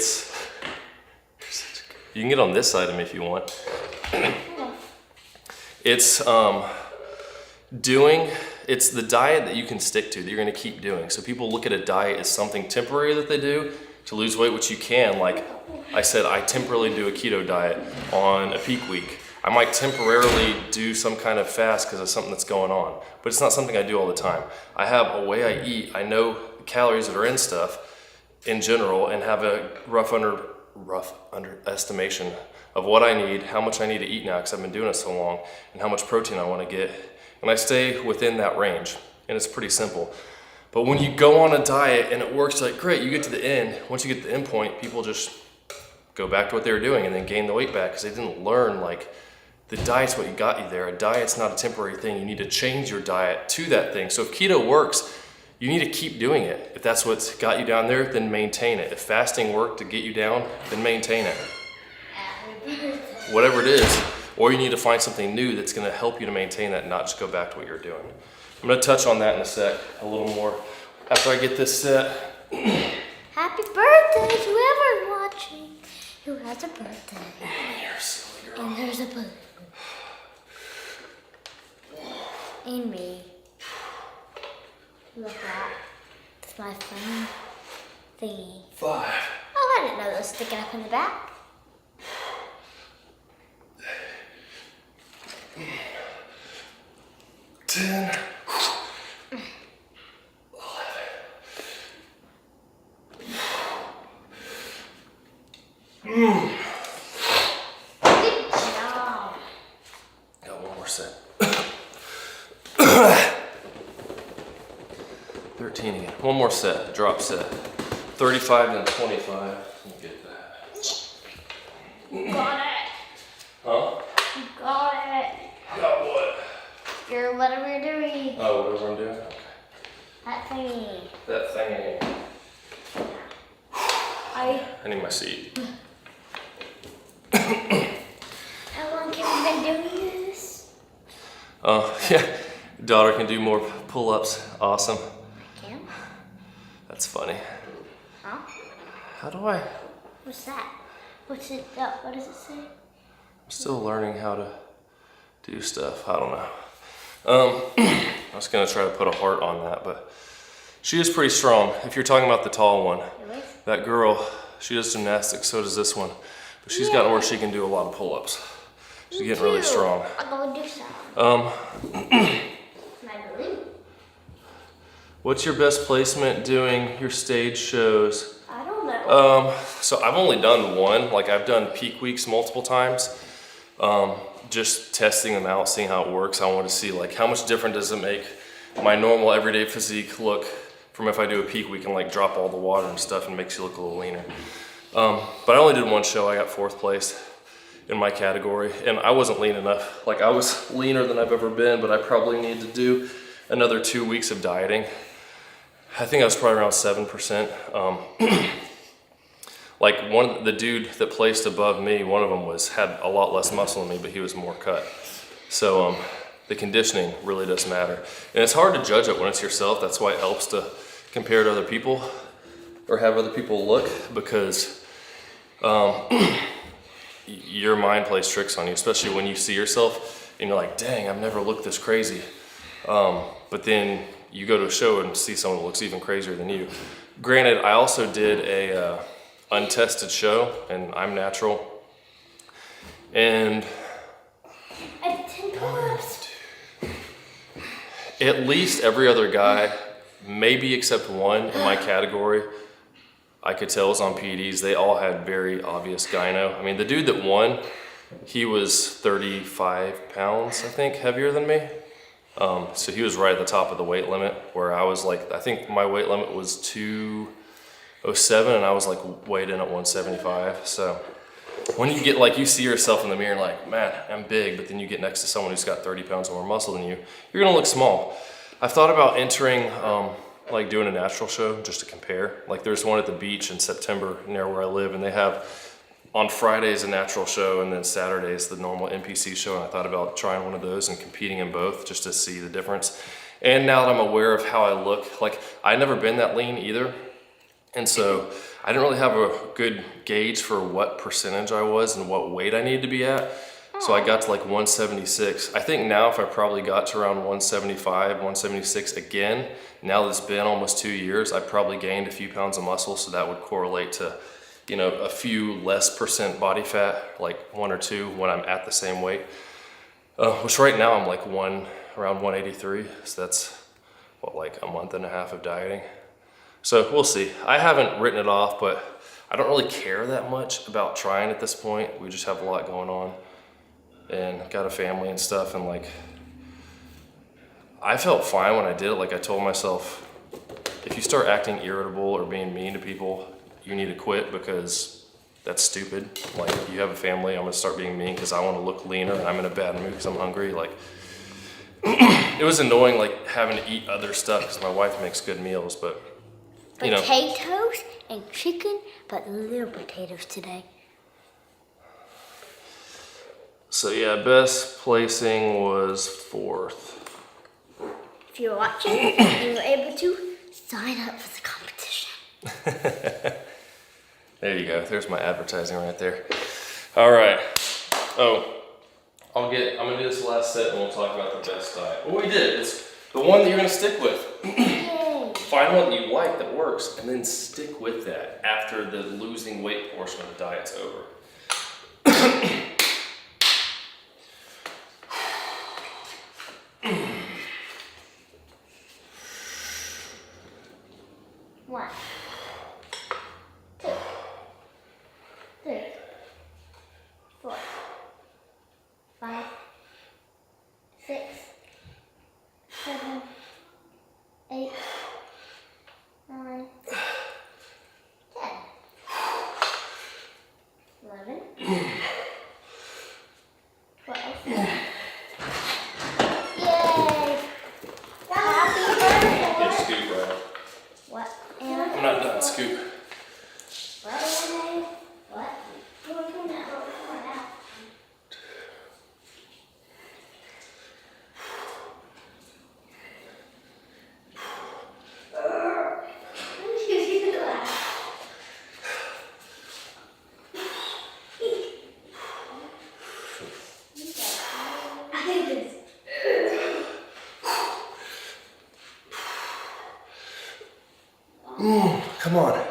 can get on this side of me if you want. It's the diet that you can stick to, that you're gonna keep doing. So people look at a diet as something temporary that they do to lose weight, which you can. Like I said, I temporarily do a keto diet on a peak week. I might temporarily do some kind of fast because of something that's going on, but it's not something I do all the time. I have a way I eat. I know the calories that are in stuff in general and have a rough underestimation of what I need, how much I need to eat now because I've been doing it so long, and how much protein I want to get. And I stay within that range, and it's pretty simple. But when you go on a diet and it works, like great, you get to the end. Once you get to the end point, people just go back to what they were doing and then gain the weight back because they didn't learn like the diet's what you got you there. A diet's not a temporary thing. You need to change your diet to that thing. So if keto works, you need to keep doing it. If that's what's got you down there, then maintain it. If fasting worked to get you down, then maintain it. Whatever it is, or you need to find something new that's gonna help you to maintain that and not just go back to what you're doing. I'm gonna touch on that in a sec, a little more, after I get this set. Happy birthday to whoever's watching who has a birthday. You're a silly girl. And there's a balloon. And me. Look at that. It's my phone thingy. 5. Oh, I didn't know that was sticking up in the back. 10. 11. Good job. Got one more set. 13 again. One more set, drop set. 35 and 25. Let me get that. You got it. Huh? You got it. Got what? You're whatever you're doing. Oh, whatever I'm doing? Okay. That thingy. That thing. I need my seat. How long have you been doing this? Oh, yeah. Daughter can do more pull-ups. Awesome. I can. That's funny. Huh? How do I? What's that? What's it? What does it say? I'm still learning how to do stuff. I don't know. I was gonna try to put a heart on that, but she is pretty strong. If you're talking about the tall one, Really? that girl, she does gymnastics, so does this one. But she's gotten where she can do a lot of pull-ups. She's getting really strong. I'll go and do some. My balloon. What's your best placement doing your stage shows? I don't know. So I've only done one. Like I've done peak weeks multiple times. Just testing them out, seeing how it works. I want to see like how much different does it make my normal everyday physique look from if I do a peak week and like drop all the water and stuff and makes you look a little leaner. But I only did one show. I got 4th place in my category and I wasn't lean enough. Like I was leaner than I've ever been, but I probably need to do another 2 weeks of dieting. I think I was probably around 7%. Like the dude that placed above me, one of them had a lot less muscle than me, but he was more cut. So the conditioning really does matter. And it's hard to judge it when it's yourself. That's why it helps to compare to other people or have other people look, because your mind plays tricks on you, especially when you see yourself and you're like, dang, I've never looked this crazy. But then you go to a show and see someone that looks even crazier than you. Granted, I also did a untested show, and I'm natural. And I did 10 pull-ups. at least every other guy, maybe except one in my category, I could tell was on PEDs. They all had very obvious gyno. I mean, the dude that won, he was 35 pounds, I think, heavier than me. So he was right at the top of the weight limit, where I was like, I think my weight limit was 207 and I was like weighed in at 175. So when you get like, you see yourself in the mirror like, man, I'm big, but then you get next to someone who's got 30 pounds more muscle than you, you're gonna look small. I've thought about entering, like doing a natural show just to compare. Like there's one at the beach in September near where I live, and they have on Fridays a natural show and then Saturdays the normal NPC show, and I thought about trying one of those and competing in both just to see the difference. And now that I'm aware of how I look, like I'd never been that lean either. And so I didn't really have a good gauge for what percentage I was and what weight I needed to be at. So I got to like 176. I think now if I probably got to around 175, 176 again, now that it's been almost 2 years, I probably gained a few pounds of muscle. So that would correlate to, you know, a few less percent body fat, like 1 or 2 when I'm at the same weight. Which right now I'm like around 183. So that's what, like a month and a half of dieting. So we'll see. I haven't written it off, but I don't really care that much about trying at this point. We just have a lot going on and got a family and stuff. And like, I felt fine when I did it. Like I told myself, if you start acting irritable or being mean to people, you need to quit because that's stupid. Like you have a family, I'm gonna start being mean because I want to look leaner and I'm in a bad mood because I'm hungry. Like it was annoying like having to eat other stuff because my wife makes good meals, but you know. Potatoes and chicken, but little potatoes today. So yeah, best placing was 4th. If you're watching, you were able to sign up for the competition. There you go. There's my advertising right there. All right. Oh, I'm gonna do this last set and we'll talk about the best diet. Well, we did. It's the one that you're gonna stick with. Yay. Find one that you like that works, and then stick with that after the losing weight portion of the diet's over. One, 2, 3, 4, 5, 6, 7, 8, 9, 10, 11, 12. Yay! Happy birthday! Get a scoop, right? What? I'm not done. Scoop. What? Come on.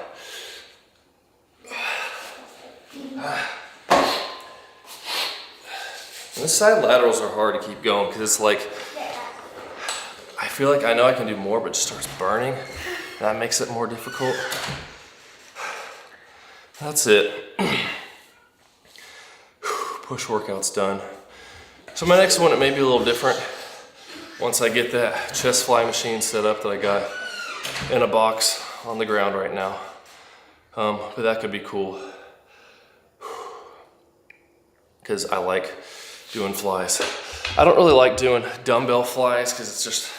This side laterals are hard to keep going because it's like, I feel like I know I can do more, but it just starts burning. That makes it more difficult. That's it. Push workout's done. So my next one, it may be a little different once I get that chest fly machine set up that I got in a box on the ground right now. But that could be cool because I like doing flies. I don't really like doing dumbbell flies because it's just,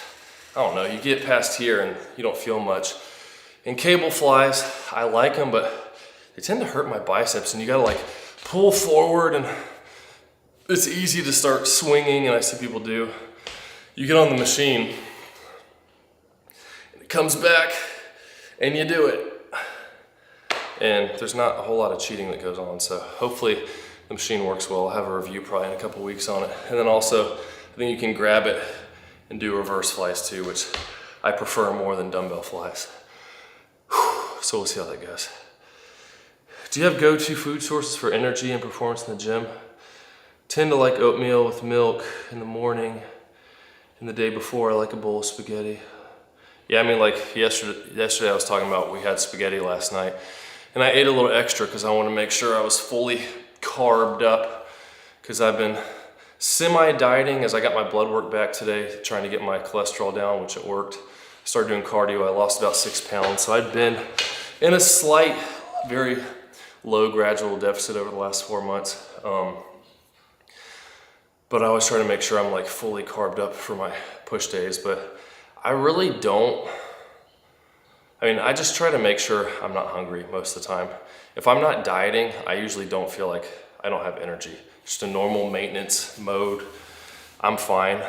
I don't know, you get past here and you don't feel much. And cable flies, I like them, but they tend to hurt my biceps and you gotta like pull forward and it's easy to start swinging, and I see people do. You get on the machine and it comes back and you do it. And there's not a whole lot of cheating that goes on, so hopefully the machine works well. I'll have a review probably in a couple weeks on it. And then also, I think you can grab it and do reverse flies too, which I prefer more than dumbbell flies. So we'll see how that goes. Do you have go-to food sources for energy and performance in the gym? Tend to like oatmeal with milk in the morning. And the day before, I like a bowl of spaghetti. Yeah, I mean, like yesterday I was talking about we had spaghetti last night. And I ate a little extra because I wanted to make sure I was fully carbed up because I've been semi-dieting as I got my blood work back today, trying to get my cholesterol down, which it worked. I started doing cardio, I lost about 6 pounds. So I'd been in a slight, very low gradual deficit over the last 4 months. But I always try to make sure I'm like fully carbed up for my push days, but I really don't. I mean, I just try to make sure I'm not hungry most of the time. If I'm not dieting, I usually don't feel like I don't have energy. Just a normal maintenance mode. I'm fine.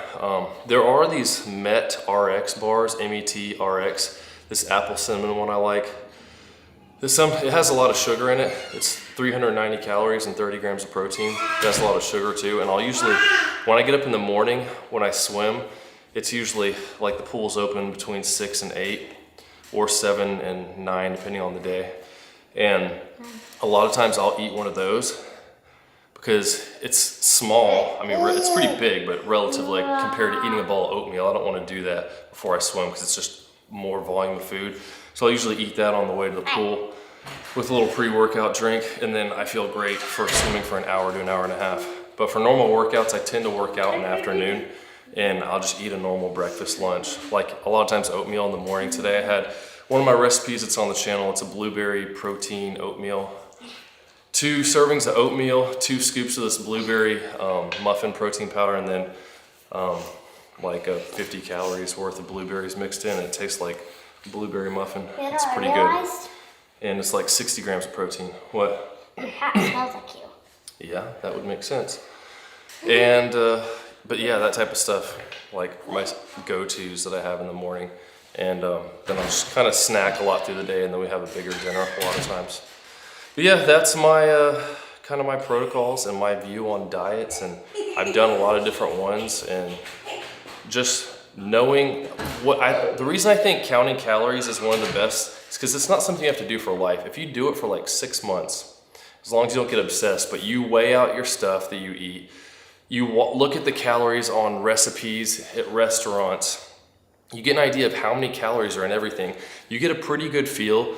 There are these MET RX bars, MET RX, this apple cinnamon one I like. It has a lot of sugar in it. It's 390 calories and 30 grams of protein. It has a lot of sugar too. And I'll usually, when I get up in the morning, when I swim, it's usually like the pool's open between 6 and 8 or 7 and 9, depending on the day. And a lot of times I'll eat one of those because it's small. I mean, it's pretty big, but relatively compared to eating a bowl of oatmeal, I don't want to do that before I swim because it's just more volume of food. So I'll usually eat that on the way to the pool with a little pre-workout drink, and then I feel great for swimming for an hour to an hour and a half. But for normal workouts, I tend to work out in the afternoon, and I'll just eat a normal breakfast, lunch. Like a lot of times oatmeal in the morning. Today I had one of my recipes that's on the channel. It's a blueberry protein oatmeal. 2 servings of oatmeal, 2 scoops of this blueberry muffin protein powder, and then like 50 calories worth of blueberries mixed in. It tastes like blueberry muffin. It's pretty good. And it's like 60 grams of protein. What? Your hat smells like you. Yeah, that would make sense. And, but yeah, that type of stuff, like my go-tos that I have in the morning. And then I'll just kind of snack a lot through the day, and then we have a bigger dinner a lot of times. But yeah, that's my kind of my protocols and my view on diets, and I've done a lot of different ones, and just knowing the reason I think counting calories is one of the best is because it's not something you have to do for life. If you do it for like 6 months, as long as you don't get obsessed, but you weigh out your stuff that you eat, you look at the calories on recipes at restaurants, you get an idea of how many calories are in everything. You get a pretty good feel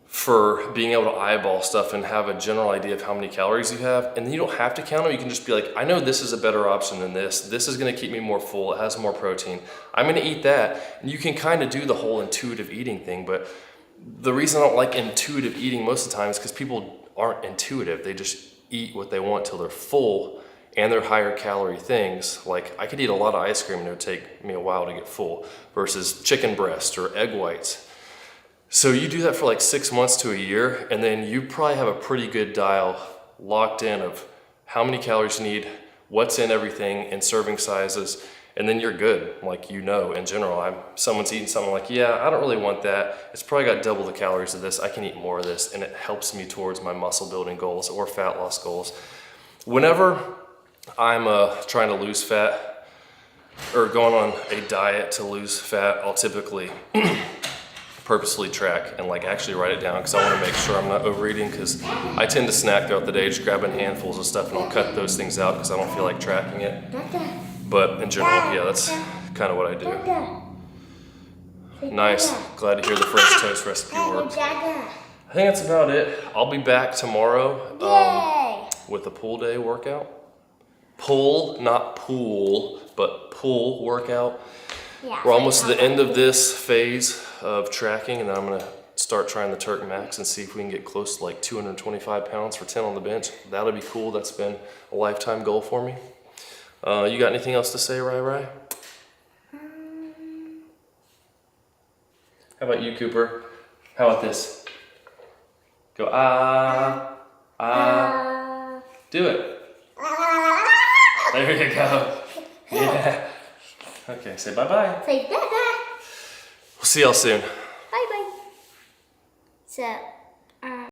for being able to eyeball stuff and have a general idea of how many calories you have. And then you don't have to count them. You can just be like, I know this is a better option than this. This is gonna keep me more full. It has more protein. I'm gonna eat that. And you can kind of do the whole intuitive eating thing. But the reason I don't like intuitive eating most of the time is because people aren't intuitive. They just eat what they want till they're full, and they're higher calorie things. Like I could eat a lot of ice cream and it would take me a while to get full versus chicken breast or egg whites. So you do that for like 6 months to a year, and then you probably have a pretty good dial locked in of how many calories you need, what's in everything, and serving sizes, and then you're good. Like, you know, in general, someone's eating something like, yeah, I don't really want that. It's probably got double the calories of this. I can eat more of this, and it helps me towards my muscle building goals or fat loss goals. Whenever I'm trying to lose fat or going on a diet to lose fat, I'll typically purposely track and like actually write it down because I want to make sure I'm not overeating, because I tend to snack throughout the day, just grabbing handfuls of stuff, and I'll cut those things out because I don't feel like tracking it. But in general, yeah, that's kind of what I do. Nice. Glad to hear the French toast recipe works. I think that's about it. I'll be back tomorrow with a pool day workout. Pull, not pool, but pull workout. Yeah, We're almost to the end of this phase of tracking, and then I'm gonna start trying the Turk Max and see if we can get close to like 225 pounds for 10 on the bench. That'll be cool. That's been a lifetime goal for me. You got anything else to say, Rai? How about you, Cooper? How about this? Go, do it. There you go. Yeah. Okay, say bye-bye. Say bye-bye. We'll see y'all soon. Bye-bye. So,